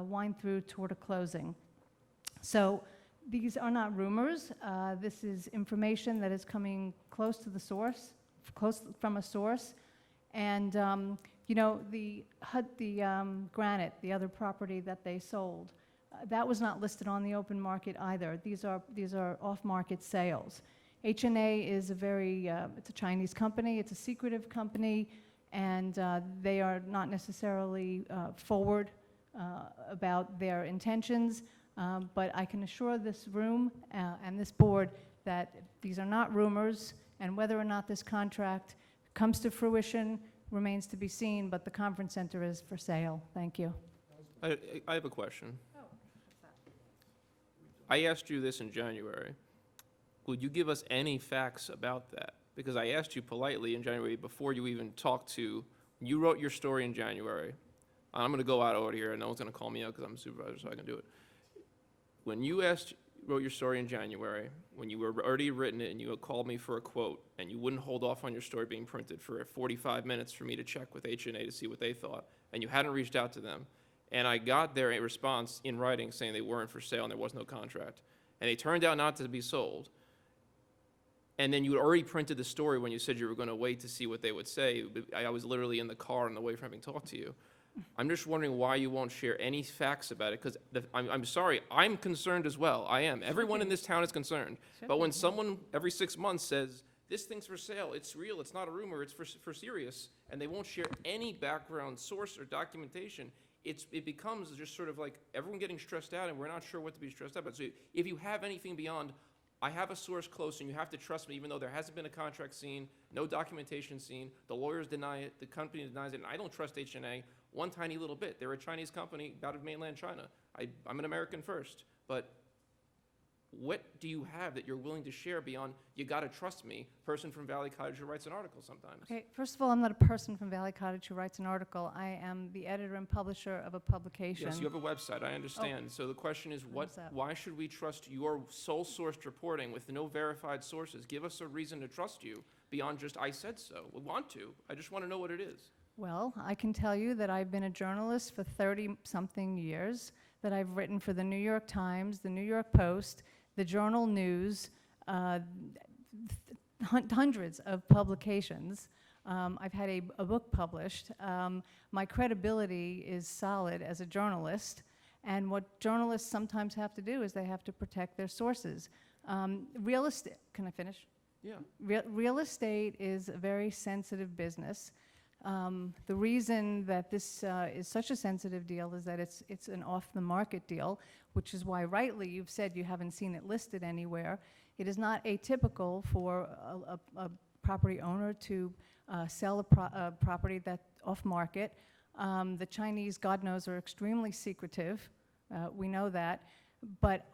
wind through toward a closing. So these are not rumors. This is information that is coming close to the source, close from a source. And, you know, the Granite, the other property that they sold, that was not listed on the open market either. These are off-market sales. HNA is it's a Chinese company, it's a secretive company, and they are not necessarily forward about their intentions, but I can assure this room and this board that these are not rumors, and whether or not this contract comes to fruition remains to be seen, but the conference center is for sale. Thank you. I have a question. I asked you this in January. Would you give us any facts about that? Because I asked you politely in January before you even talked to, you wrote your story in January. I'm going to go out of order here, and no one's going to call me out because I'm a supervisor, so I can do it. When you wrote your story in January, when you were already written it and you had called me for a quote, and you wouldn't hold off on your story being printed for 45 minutes for me to check with H&A to see what they thought, and you hadn't reached out to them, and I got their response in writing saying they weren't for sale and there was no contract, and they turned out not to be sold, and then you had already printed the story when you said you were going to wait to see what they would say. I was literally in the car on the way from having talked to you. I'm just wondering why you won't share any facts about it, because I'm sorry, I'm concerned as well. I am. Everyone in this town is concerned. But when someone every 6 months says, this thing's for sale, it's real, it's not a rumor, it's for serious, and they won't share any background source or documentation, it becomes just sort of like everyone getting stressed out, and we're not sure what to be stressed out about. So if you have anything beyond, I have a source close and you have to trust me, even though there hasn't been a contract seen, no documentation seen, the lawyers deny it, the company denies it, and I don't trust H&A one tiny little bit. They're a Chinese company out of mainland China. I'm an American first, but what do you have that you're willing to share beyond, you gotta trust me, person from Valley Cottage who writes an article sometimes? Okay, first of all, I'm not a person from Valley Cottage who writes an article. I am the editor and publisher of a publication. Yes, you have a website, I understand. So the question is, What is that? why should we trust your sole sourced reporting with no verified sources? Give us a reason to trust you beyond just, I said so. We want to. I just want to know what it is. Well, I can tell you that I've been a journalist for 30-something years, that I've written for the New York Times, the New York Post, the Journal News, hundreds of publications. I've had a book published. My credibility is solid as a journalist, and what journalists sometimes have to do is they have to protect their sources. Real estate, can I finish? Yeah. Real estate is a very sensitive business. The reason that this is such a sensitive deal is that it's an off-the-market deal, which is why rightly you've said you haven't seen it listed anywhere. It is not atypical for a property owner to sell a property that's off-market. The Chinese, God knows, are extremely secretive. We know that. But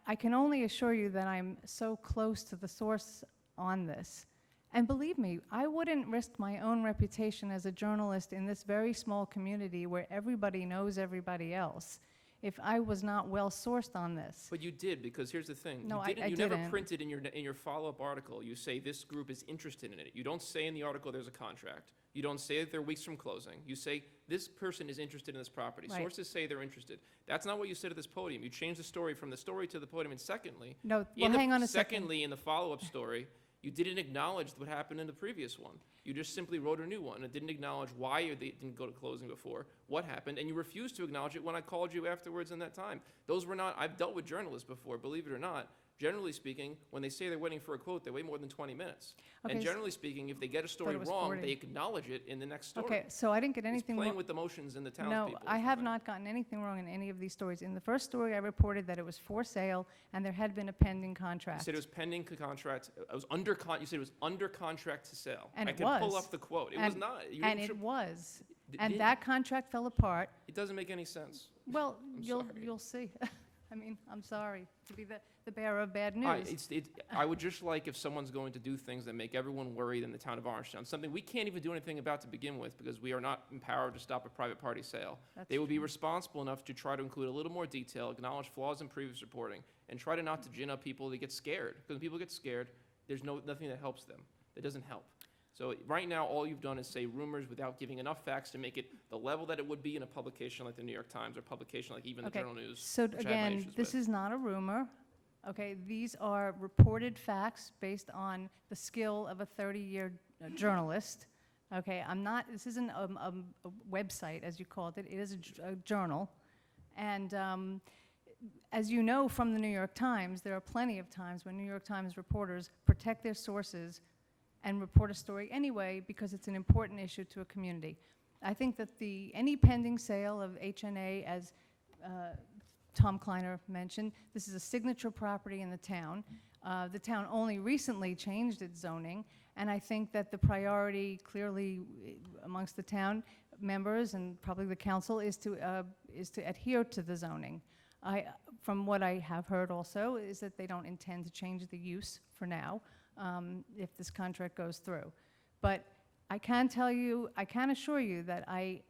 I can only assure you that I'm so close to the source on this. And believe me, I wouldn't risk my own reputation as a journalist in this very small community where everybody knows everybody else if I was not well sourced on this. But you did, because here's the thing. No, you I never didn't. printed in your follow-up article, you say this group is interested in it. You don't say in the article there's a contract. You don't say that they're weeks from closing. You say this person is interested in this property. Right. Sources say they're interested. That's not what you said at this podium. You changed the story from the story to the podium. And secondly, No, well, hang on a second. secondly, in the follow-up story, you didn't acknowledge what happened in the previous one. You just simply wrote a new one and didn't acknowledge why they didn't go to closing before, what happened, and you refused to acknowledge it when I called you afterwards in that time. Those were not, I've dealt with journalists before, believe it or not. Generally speaking, when they say they're waiting for a quote, they wait more than 20 minutes. Okay, And so- generally speaking, if they get a story it was wrong, 40. they acknowledge it in the next story. Okay, so I didn't get It's anything playing wrong. with emotions in the No, townspeople. I have not gotten anything wrong in any of these stories. In the first story, I reported that it was for sale and there had been a pending You contract. said it was pending contract. It was under you said it was under contract to sell. And I it can pull was. up the quote. It And- was not. You And didn't it was. D- And didn't- that contract fell apart. It doesn't make any sense. Well, I'm you'll sorry. see. I mean, I'm sorry to be the bearer of bad I, news. I would just like if someone's going to do things that make everyone worried in the town of Orangetown, something we can't even do anything about to begin with because we are not empowered to stop a private party sale. That's They would be true. responsible enough to try to include a little more detail, acknowledge flaws in previous reporting, and try to not to gin up people to get scared. Because when people get scared, there's nothing that helps them. That doesn't help. So right now, all you've done is say rumors without giving enough facts to make it the level that it would be in a publication like the New York Times or publication like even the Okay, Journal News. so which I have my again, issues this with. is not a rumor. Okay, these are reported facts based on the skill of a 30-year journalist. Okay, this isn't a website, as you called it. It is a journal. And as you know from the New York Times, there are plenty of times when New York Times reporters protect their sources and report a story anyway because it's an important issue to a community. I think that any pending sale of H&A, as Tom Kleiner mentioned, this is a signature property in the town. The town only recently changed its zoning, And I think that the priority clearly amongst the town members and probably the council is to adhere to the zoning. From what I have heard also is that they don't intend to change the use for now if this contract goes through. But I can tell you, I can assure you that I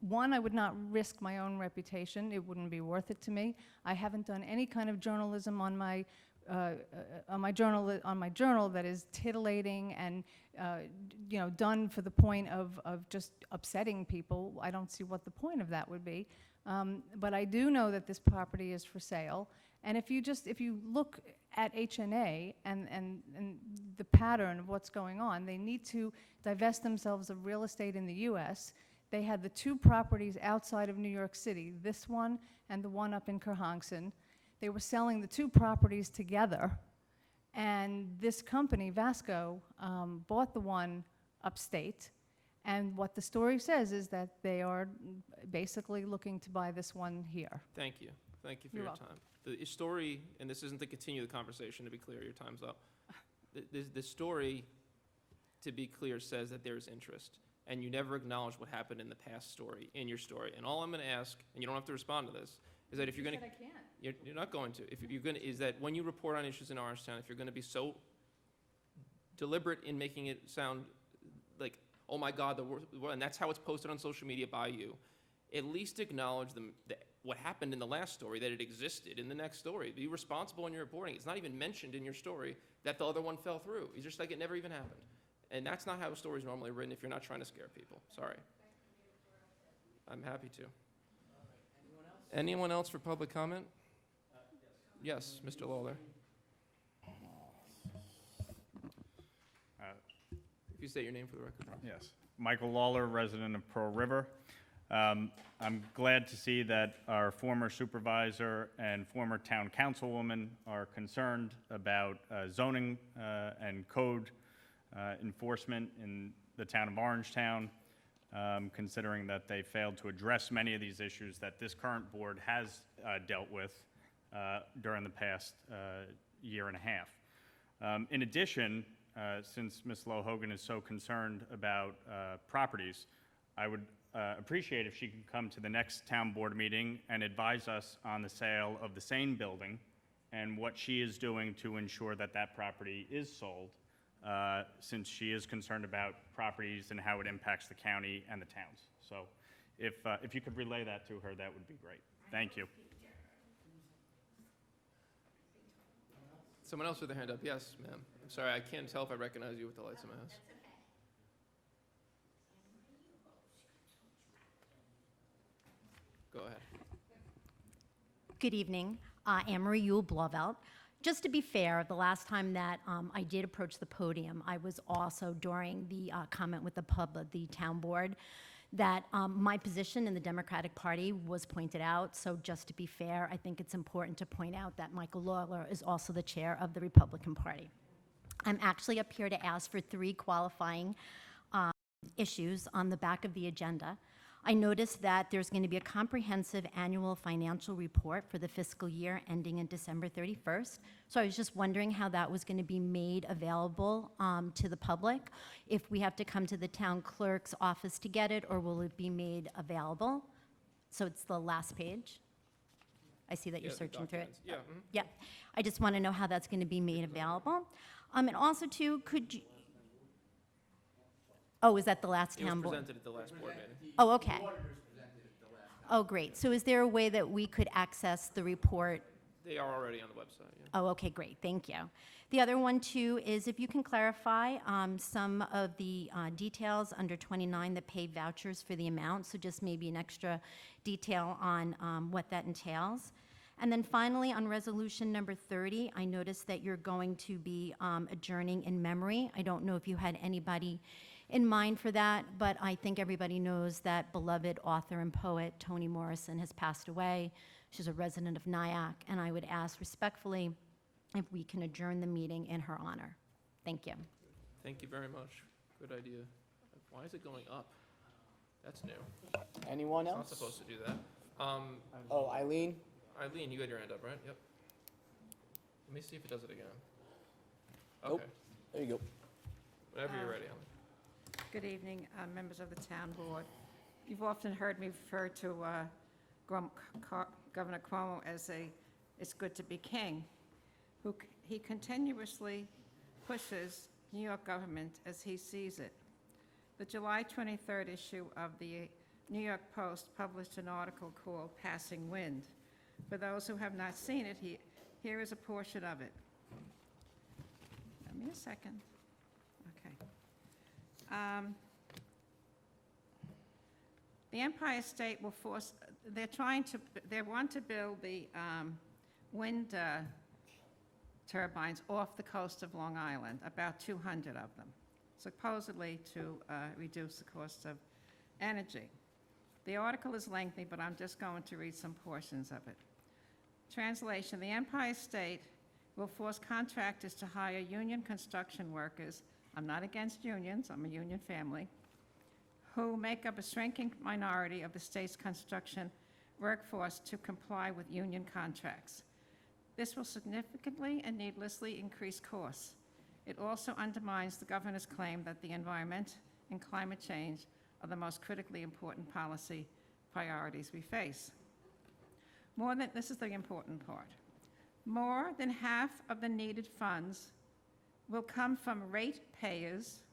would not risk my own reputation. It wouldn't be worth it to me. I haven't done any kind of journalism on my journal that is titillating and done for the point of just upsetting people. I don't see what the point of that would be. But I do know that this property is for sale. And if you look at HNA and the pattern of what's going on, they need to divest themselves of real estate in the U.S. They had the two properties outside of New York City, this one and the one up in Kerhonkson. They were selling the two properties together, and this company, Vasco, bought the one upstate. And what the story says is that they are basically looking to buy this one here. Thank you. Thank you for You're your welcome. time. The story, and this isn't to continue the conversation, to be clear, your time's up. The story, to be clear, says that there's interest, and you never acknowledge what happened in the past story, in your story. And all I'm going to ask, and you don't have to respond to this, is that if you're going to... I can't. You're not going to. If you're going to, is that when you report on issues in Orangetown, if you're going to be so deliberate in making it sound like, oh my God, and that's how it's posted on social media by you, at least acknowledge what happened in the last story, that it existed in the next story. Be responsible in your reporting. It's not even mentioned in your story that the other one fell through. It's just like it never even happened. And that's not how a story is normally written if you're not trying to scare people. Sorry. I'm happy to. Anyone else for public comment? Yes, Mr. Lawler. If you state your name for the record. Yes, Michael Lawler, resident of Pearl River. I'm glad to see that our former supervisor and former town councilwoman are concerned about zoning and code enforcement in the town of Orangetown, considering that they failed to address many of these issues that this current board has dealt with during the past year and a half. In addition, since Ms. Hogan is so concerned about properties, I would appreciate if she could come to the next town board meeting and advise us on the sale of the Sane building and what she is doing to ensure that that property is sold, since she is concerned about properties and how it impacts the county and the towns. So if you could relay that to her, that would be great. Thank you. Someone else with their hand up. Yes, ma'am. I'm sorry, I can't tell if I recognize you with the lights in my house. Go ahead. Good evening. Anne-Marie Yule Blauvelt. Just to be fair, the last time that I did approach the podium, I was also during the comment with the town board, that my position in the Democratic Party was pointed out. So just to be fair, I think it's important to point out that Michael Lawler is also the chair of the Republican Party. I'm actually up here to ask for 3 qualifying issues on the back of the agenda. I noticed that there's going to be a comprehensive annual financial report for the fiscal year ending in December 31st. So I was just wondering how that was going to be made available to the public, if we have to come to the town clerk's office to get it, or will it be made available? So it's the last page. I see that you're Yeah, the searching through it. documents. Yeah. Mhm. Yeah, I just want to know how that's going to be made available. And also, too, could you... Oh, is that the last It was town board? presented at the last board meeting. Oh, okay. Oh, great. So is there a way that we could access the report? They are already on the website, yeah. Oh, okay, great. Thank you. The other one, too, is if you can clarify some of the details under 29, the paid vouchers for the amount, so just maybe an extra detail on what that entails. And then finally, on resolution number 30, I noticed that you're going to be adjourning in memory. I don't know if you had anybody in mind for that, but I think everybody knows that beloved author and poet Toni Morrison has passed away. She's a resident of Nyack, and I would ask respectfully if we can adjourn the meeting in her honor. Thank you. Thank you very much. Good idea. Why is it going up? That's new. Anyone It's not else? supposed to do that. Oh, Eileen? Eileen, you had your hand up, right? Yep. Let me see if it does it again. Nope. Okay. There you go. Whenever you're ready, Ellen. Good evening, members of the town board. You've often heard me refer to Governor Cuomo as "it's good to be king." He continuously pushes New York government as he sees it. The July 23rd issue of the New York Post published an article called "Passing Wind." For those who have not seen it, here is a portion of it. Give me a second. Okay. The Empire State will force, they want to build the wind turbines off the coast of Long Island, about 200 of them, supposedly to reduce the cost of energy. The article is lengthy, but I'm just going to read some portions of it. Translation: the Empire State will force contractors to hire union construction workers. I'm not against unions, I'm a union family, who make up a shrinking minority of the state's construction workforce to comply with union contracts. This will significantly and needlessly increase costs. It also undermines the governor's claim that the environment and climate change are the most critically important policy priorities we face. This is the important part. More than half of the needed funds will come from ratepayers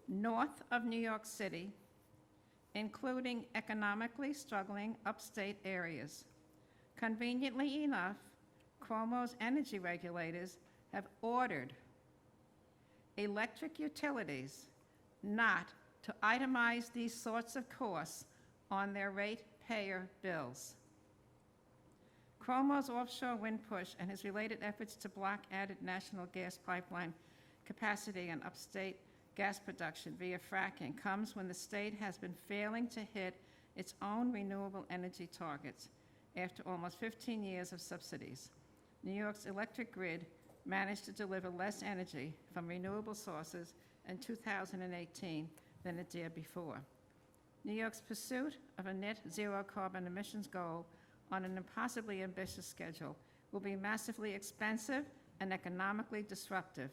north of New York City, including economically struggling upstate areas. Conveniently enough, Cuomo's energy regulators have ordered electric utilities not to itemize these sorts of costs on their ratepayer bills. Cuomo's offshore wind push and his related efforts to block added national gas pipeline capacity and upstate gas production via fracking comes when the state has been failing to hit its own renewable energy targets after almost 15 years of subsidies. New York's electric grid managed to deliver less energy from renewable sources in 2018 than it did before. New York's pursuit of a net zero carbon emissions goal on an impossibly ambitious schedule will be massively expensive and economically disruptive.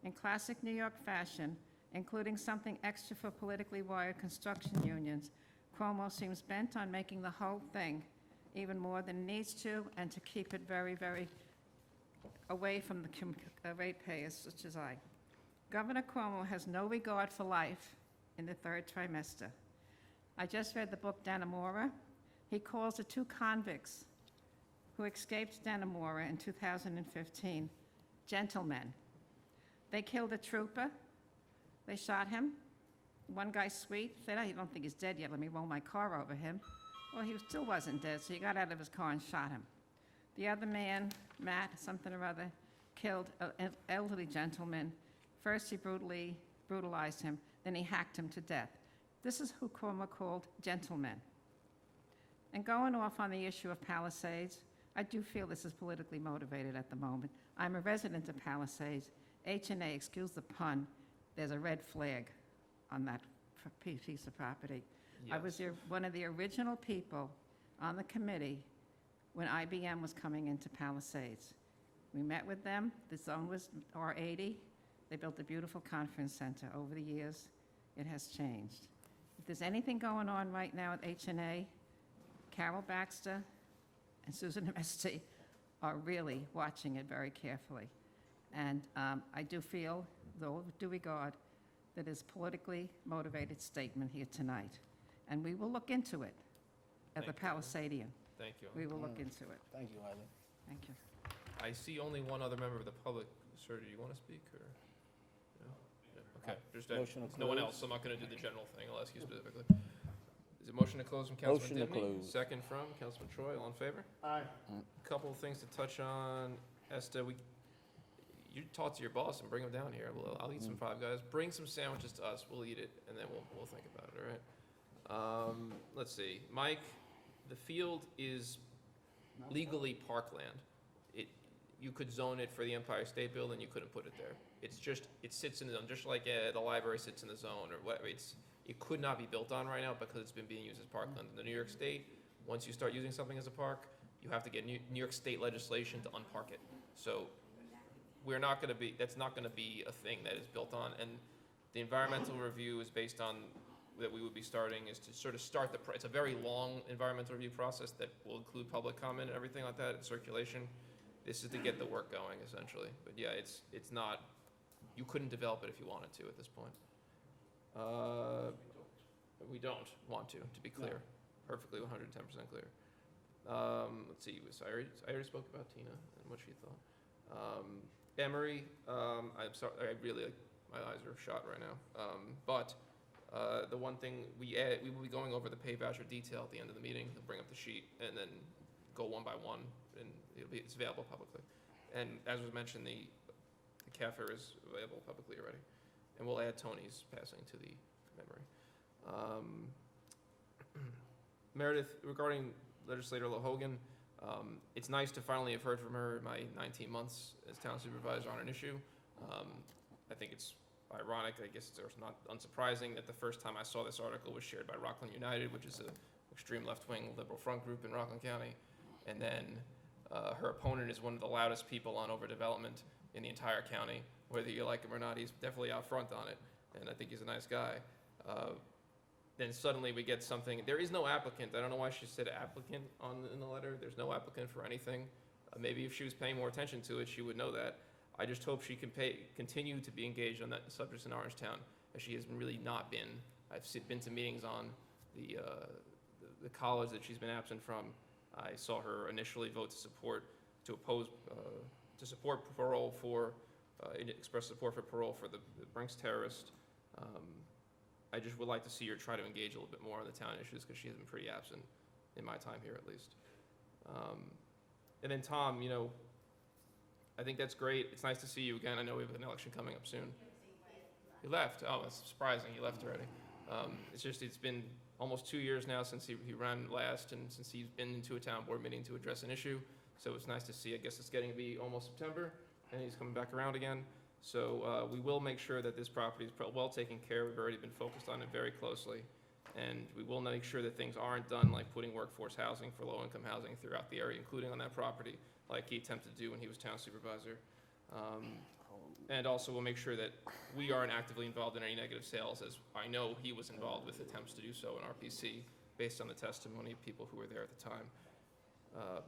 In classic New York fashion, including something extra for politically wired construction unions, Cuomo seems bent on making the whole thing even more than it needs to, and to keep it very, very away from the ratepayers such as I. Governor Cuomo has no regard for life in the third trimester. I just read the book Dannemora. He calls the two convicts who escaped Dannemora in 2015 gentlemen. They killed a trooper. They shot him. One guy, sweet, said, "I don't think he's dead yet. Let me roll my car over him." Well, he still wasn't dead, so he got out of his car and shot him. The other man, Matt, something or other, killed an elderly gentleman. First, he brutalized him, then he hacked him to death. This is who Cuomo called gentlemen. And going off on the issue of Palisades, I do feel this is politically motivated at the moment. I'm a resident of Palisades. H&A, excuse the pun, there's a red flag on that piece of property. Yes. I was one of the original people on the committee when IBM was coming into Palisades. We met with them. The zone was Aide. They built a beautiful conference center. Over the years, it has changed. If there's anything going on right now at H&A, Carol Baxter and Susan Amesti are really watching it very carefully. And I do feel, though with due regard, that is politically motivated statement here tonight. And we will look into it at the Palisadian. Thank you. We will look into it. Thank you, Eileen. Thank you. I see only one other member of the public. Sir, do you want to speak, or? No? Yeah, okay, there's Motion to no one close. else, so I'm not going to do the general thing. I'll ask you specifically. Is it motion to close from Councilman Motion to Dibny? close. Second from Councilman Troy. All in favor? Aye. Couple of things to touch on. Esther, you talk to your boss and bring him down here. I'll eat some Five Guys. Bring some sandwiches to us. We'll eat it, and then we'll think about it, all right? Let's see. Mike, the field is legally parkland. You could zone it for the Empire State Building, you couldn't put it there. It's just, it sits in the zone, just like the library sits in the zone, or what, it could not be built on right now because it's been being used as parkland. In the New York State, once you start using something as a park, you have to get New York State legislation to unpark it. So we're not gonna be, that's not gonna be a thing that is built on, and the environmental review is based on, that we would be starting, is to sort of start it's a very long environmental review process that will include public comment and everything like that, and circulation. This is to get the work going, essentially. But yeah, it's not, you couldn't develop it if you wanted to at this point. We don't want to be clear. Perfectly 110% clear. Let's see, I already spoke about Tina and what she thought. Emery, I'm sorry, my eyes are shot right now. But the one thing we will be going over the pay voucher detail at the end of the meeting. We'll bring up the sheet and then go one by one, and it's available publicly. And as was mentioned, the CAFR is available publicly already. And we'll add Tony's passing to the memory. Meredith, regarding legislator Lowe Hogan, it's nice to finally have heard from her in my 19 months as town supervisor on an issue. I think it's ironic, I guess it's not unsurprising that the first time I saw this article was shared by Rockland United, which is an extreme left-wing liberal front group in Rockland County. And then her opponent is one of the loudest people on overdevelopment in the entire county. Whether you like him or not, he's definitely out front on it, and I think he's a nice guy. Then suddenly we get something, there is no applicant. I don't know why she said applicant in the letter. There's no applicant for anything. Maybe if she was paying more attention to it, she would know that. I just hope she can continue to be engaged on that subject in Orangetown, as she has really not been. I've been to meetings on the college that she's been absent from. I saw her initially vote to support parole for, express support for parole for the Brinks terrorist. I just would like to see her try to engage a little bit more on the town issues, because she has been pretty absent in my time here, at least. And then Tom, I think that's great. It's nice to see you again. I know we have an election coming up soon. He left. Oh, that's surprising. He left already. It's been almost 2 years now since he ran last, and since he's been into a town board meeting to address an issue. So it's nice to see. I guess it's getting to be almost September, and he's coming back around again. So we will make sure that this property is well taken care of. We've already been focused on it very closely. And we will make sure that things aren't done like putting workforce housing for low-income housing throughout the area, including on that property, like he attempted to do when he was town supervisor. And also we'll make sure that we aren't actively involved in any negative sales, as I know he was involved with attempts to do so in RPC, based on the testimony of people who were there at the time.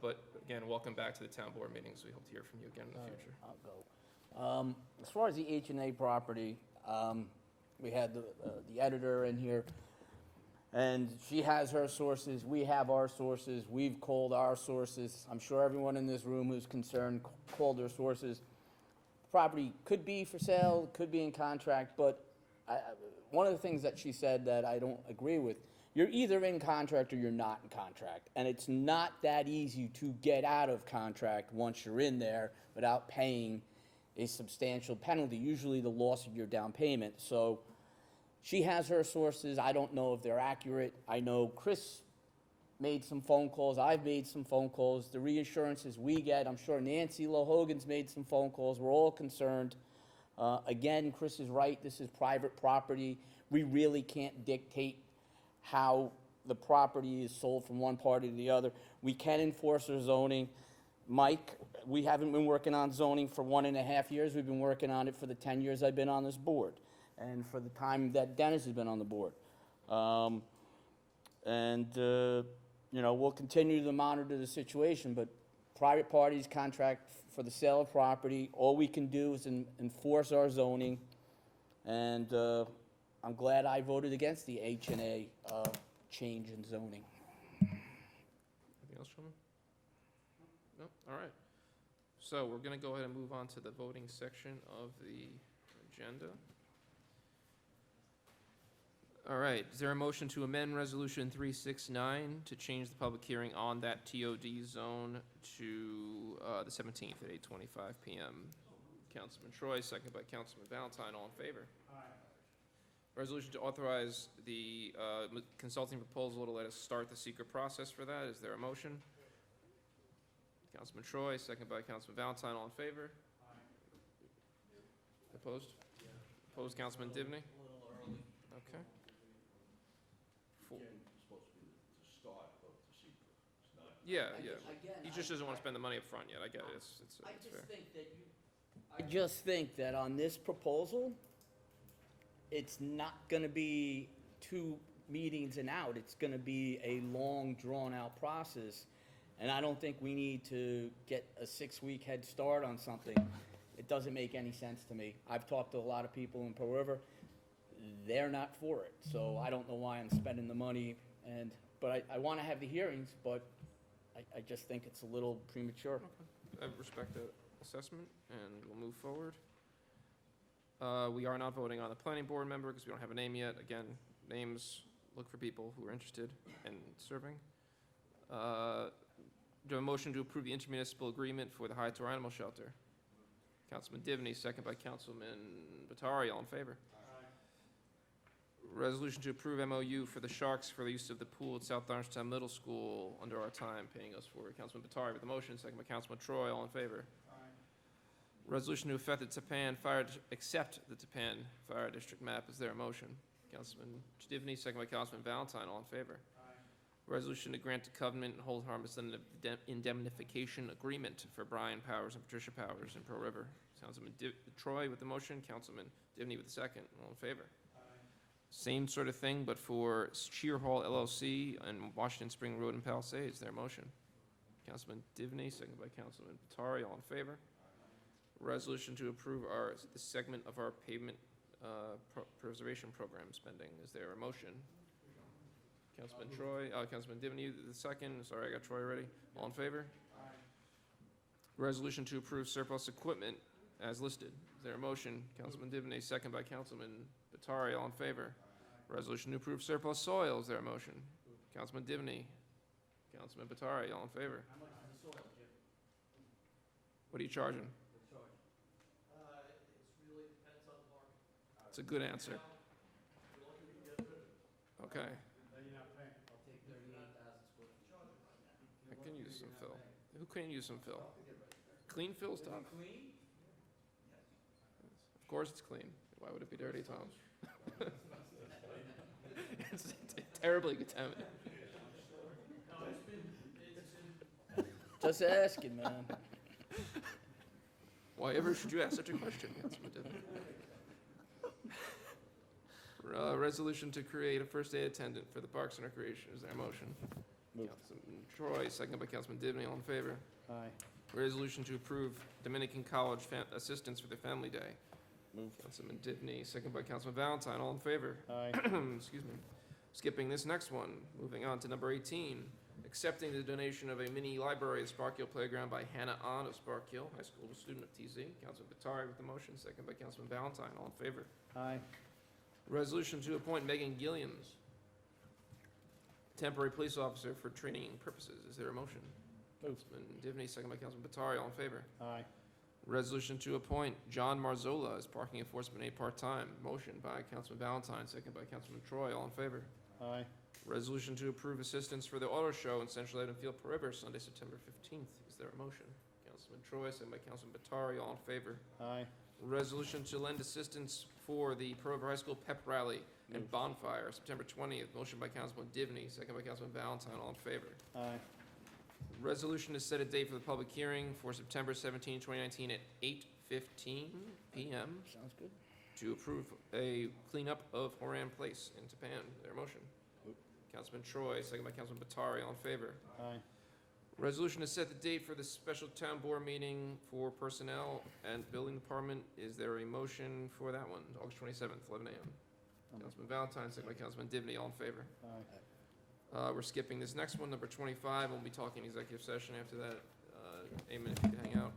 But again, welcome back to the town board meetings. We hope to hear from you again in the future. I'll go. As far as the H&A property, we had the editor in here, and she has her sources, we have our sources, we've called our sources. I'm sure everyone in this room who's concerned called their sources. Property could be for sale, could be in contract, but one of the things that she said that I don't agree with, you're either in contract or you're not in contract. And it's not that easy to get out of contract once you're in there without paying a substantial penalty, usually the loss of your down payment. So she has her sources. I don't know if they're accurate. I know Chris made some phone calls. I've made some phone calls. The reinsurances we get, I'm sure Nancy Lowe Hogan's made some phone calls. We're all concerned. Again, Chris is right. This is private property. We really can't dictate how the property is sold from one party to the other. We can enforce our zoning. Mike, we haven't been working on zoning for 1.5 years. We've been working on it for the 10 years I've been on this board, and for the time that Dennis has been on the board. We'll continue to monitor the situation, but private parties contract for the sale of property. All we can do is enforce our zoning, and I'm glad I voted against the H&A change in zoning. Anything else, Chairman? No? All right. So we're going to go ahead and move on to the voting section of the agenda. All right. Is there a motion to amend Resolution 369 to change the public hearing on that TOD zone to the 17th at 8:25 p.m.? Councilman Troy, second by Councilman Valentine. All in favor? Aye. Resolution to authorize the consulting proposal to let us start the secret process for that. Is there a motion? Councilman Troy, second by Councilman Valentine. All in favor? Aye. Opposed? Yeah. Opposed, Councilman Dibney? A little early. Okay. Again, it's supposed to be the start of the secret. It's not. Yeah, yeah. Again, He just doesn't want to spend the money up front yet. I get it. It's I just fair. think that I just think that on this proposal, it's not gonna be 2 meetings and out. It's gonna be a long, drawn-out process. And I don't think we need to get a 6-week head start on something. It doesn't make any sense to me. I've talked to a lot of people in Pearl River. They're not for it. So I don't know why I'm spending the money. But I wanna have the hearings, but I just think it's a little premature. I respect the assessment, and we'll move forward. We are not voting on the planning board member because we don't have a name yet. Again, names, look for people who are interested in serving. Do you have a motion to approve the intermunicipal agreement for the High Tour Animal Shelter? Councilman Divney, second by Councilman Batari, all in favor? Resolution to approve MOU for the Sharks for the use of the pool at South Orangetown Middle School under our time, paying us for it. Councilman Batari with the motion, second by Councilman Troy, all in favor? Resolution to accept the Tappan Fire District map. Is there a motion? Councilman Divney, second by Councilman Valentine, all in favor? Resolution to grant a covenant and hold harmless indemnification agreement for Brian Powers and Patricia Powers in Pearl River. Councilman Troy with the motion, Councilman Divney with the second, all in favor? Same sort of thing, but for Cheer Hall LLC and Washington Spring Road and Palisades. Is there a motion? Councilman Divney, second by Councilman Batari, all in favor? Resolution to approve the segment of our pavement preservation program spending. Is there a motion? Councilman Troy, Councilman Divney, the second. Sorry, I got Troy already. All in favor? Resolution to approve surplus equipment as listed. Is there a motion? Councilman Divney, second by Councilman Batari. All in favor? Resolution to approve surplus soil. Is there a motion? Councilman Divney, Councilman Batari. All in favor? How much is the soil, Jim? What are you charging? It really depends on the market. It's a good answer. Okay. I'll take 38,000 square feet. I can use some fill. Who can use some fill? Clean fill's tough. Clean? Of course it's clean. Why would it be dirty, Tom? It's terribly contaminated. Just asking, man. Why ever should you ask such a question, Councilman Divney? Resolution to create a first aid attendant for the Parks and Recreation. Is there a motion? Moved. Councilman Troy, second by Councilman Divney. All in favor? Aye. Resolution to approve Dominican College assistance for their Family Day. Moved. Councilman Divney, second by Councilman Valentine. All in favor? Aye. Excuse me. Skipping this next one, moving on to number 18. Accepting the donation of a mini library at Spark Hill Playground by Hannah On of Spark Hill, high school student of TZ. Councilman Batari with the motion, second by Councilman Valentine. All in favor? Aye. Resolution to appoint Megan Gilliams, temporary police officer for training purposes. Is there a motion? Moved. Councilman Divney, second by Councilman Batari. All in favor? Aye. Resolution to appoint John Marzola as parking enforcement aide part-time. Motion by Councilman Valentine, second by Councilman Troy. All in favor? Aye. Resolution to approve assistance for the auto show in Central Haven Field, Pearl River, Sunday, September 15th. Is there a motion? Councilman Troy, second by Councilman Batari. All in favor? Aye. Resolution to lend assistance for the Pearl River High School pep rally and bonfire, September 20th. Motion by Councilman Divney, second by Councilman Valentine. All in favor? Aye. Resolution to set a date for the public hearing for September 17, 2019 at 8:15 p.m. Sounds good. to approve a cleanup of Horan Place in Tappan. Is there a motion? Councilman Troy, second by Councilman Batari. All in favor? Aye. Resolution to set the date for the special town board meeting for personnel and building department. Is there a motion for that one? August 27th, 11 a.m. Councilman Valentine, second by Councilman Divney. All in favor? Aye. We're skipping this next one, number 25. We'll be talking executive session after that. Eamon, if you could hang out.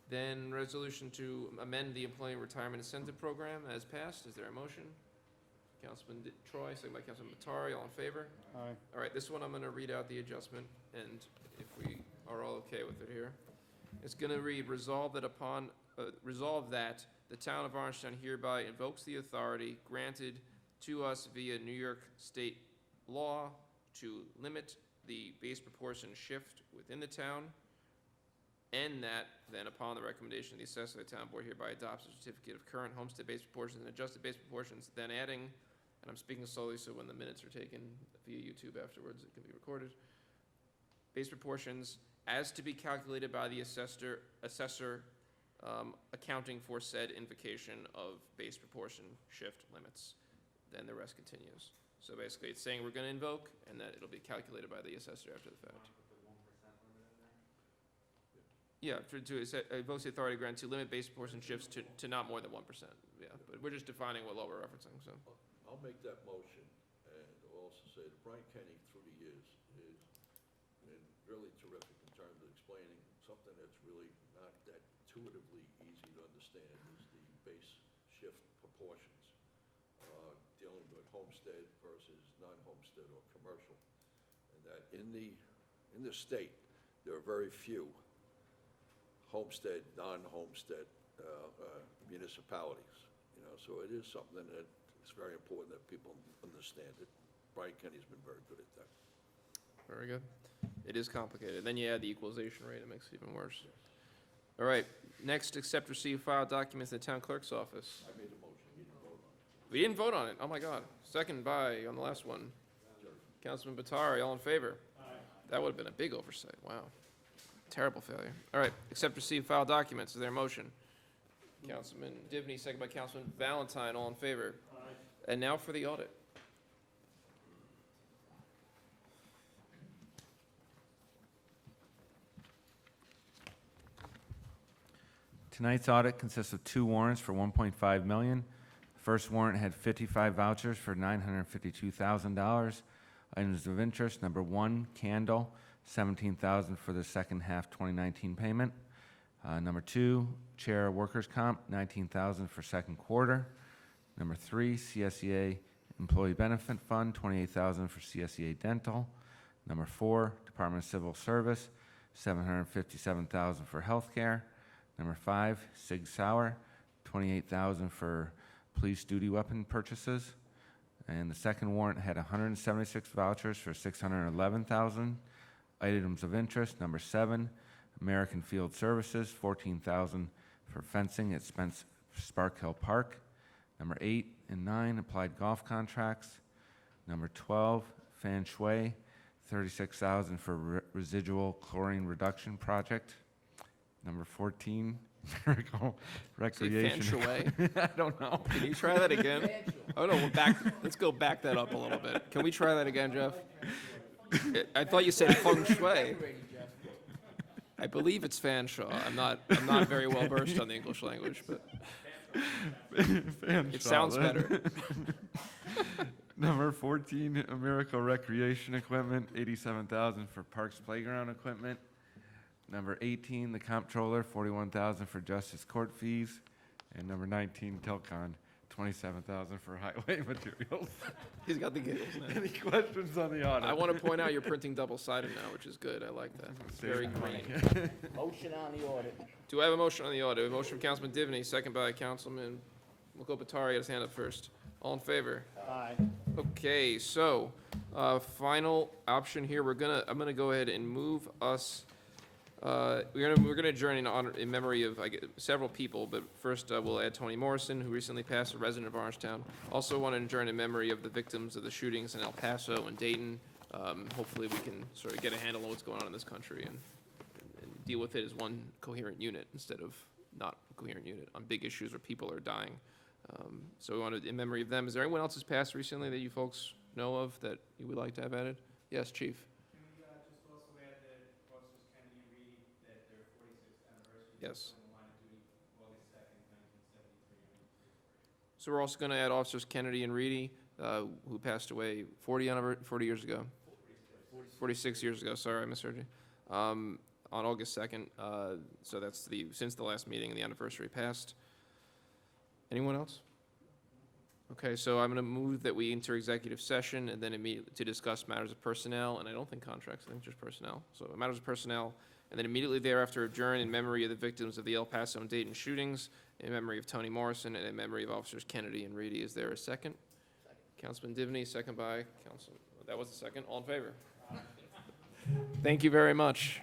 Then resolution to amend the employee retirement incentive program as passed. Is there a motion? Councilman Troy, second by Councilman Batari. All in favor? Aye. All right, this one I'm gonna read out the adjustment, and if we are all okay with it here. It's gonna read, resolve that the town of Orangetown hereby invokes the authority granted to us via New York State law to limit the base proportion shift within the town, and that then upon the recommendation of the assessor, the town board hereby adopts a certificate of current homestead base proportions and adjusted base proportions, then adding, and I'm speaking slowly so when the minutes are taken via YouTube afterwards, it can be recorded, base proportions as to be calculated by the assessor accounting for said invocation of base proportion shift limits. Then the rest continues. So basically, it's saying we're going to invoke, and that it'll be calculated by the assessor after the fact. Yeah, invokes the authority granted to limit base proportion shifts to not more than 1%. Yeah, but we're just defining what law we're referencing, so. I'll make that motion and also say that Brian Kenny through the years has been really terrific in terms of explaining something that's really not that intuitively easy to understand is the base shift proportions, dealing with homestead versus non-homestead or commercial. And that in the state, there are very few homestead, non-homestead municipalities. You know, so it is something that it's very important that people understand it. Brian Kenny's been very good at that. Very good. It is complicated. Then you add the equalization rate, it makes it even worse. All right, next, accept, receive, file documents in the town clerk's office. I made the motion, you didn't vote on it. We didn't vote on it, oh my God. Second by, on the last one. Councilman Batari, all in favor? That would have been a big oversight, wow. Terrible failure. All right, accept, receive, file documents, is there a motion? Councilman Divney, second by Councilman Valentine, all in favor? And now for the audit. Tonight's audit consists of 2 warrants for $1.5 million. The first warrant had 55 vouchers for $952,000. Items of interest, number 1, candle, $17,000 for the second half 2019 payment. Number 2, chair workers' comp, $19,000 for second quarter. Number 3, CSEA employee benefit fund, $28,000 for CSEA dental. Number 4, Department of Civil Service, $757,000 for healthcare. Number 5, Sig Sauer, $28,000 for police duty weapon purchases. And the second warrant had 176 vouchers for $611,000. Items of interest, number 7, American Field Services, $14,000 for fencing at Spark Hill Park. Number 8 and 9, applied golf contracts. Number 12, Fan Shui, $36,000 for residual chlorine reduction project. Number 14, Miracle Recreation. Fan Shui? I don't know. Can you try that again? Oh, no, let's go back that up a little bit. Can we try that again, Jeff? I thought you said feng shui. I believe it's fan shui. I'm not very well versed on the English language, but it sounds better. Number 14, Miracle Recreation Equipment, $87,000 for Parks Playground equipment. Number 18, the comptroller, $41,000 for justice court fees. And number 19, Telcon, $27,000 for highway materials. He's got the giggles now. Any questions on the audit? I want to point out you're printing double-sided now, which is good. I like that. It's very green. Motion on the audit. Do I have a motion on the audit? A motion from Councilman Divney, second by Councilman Batari. Has his hand up first. All in favor? Aye. Okay, so final option here. I'm gonna go ahead and move us. We're gonna adjourn in memory of several people, but first we'll add Toni Morrison, who recently passed, a resident of Orangetown. Also want to adjourn in memory of the victims of the shootings in El Paso and Dayton. Hopefully we can sort of get a handle on what's going on in this country and deal with it as one coherent unit instead of not a coherent unit on big issues where people are dying. So we want to, in memory of them. Is there anyone else who's passed recently that you folks know of that you would like to have added? Yes, Chief. Yes. So we're also going to add Officers Kennedy and Reedy, who passed away 40 years ago. 46 years ago, sorry, I misheard you. On August 2nd, so that's since the last meeting and the anniversary passed. Anyone else? Okay, so I'm going to move that we enter executive session and then immediately to discuss matters of personnel, and I don't think contracts, I think just personnel. So matters of personnel, and then immediately thereafter adjourn in memory of the victims of the El Paso and Dayton shootings, in memory of Toni Morrison, and in memory of Officers Kennedy and Reedy. Is there a second? Councilman Divney, second by Councilman. That was the second. All in favor? Thank you very much.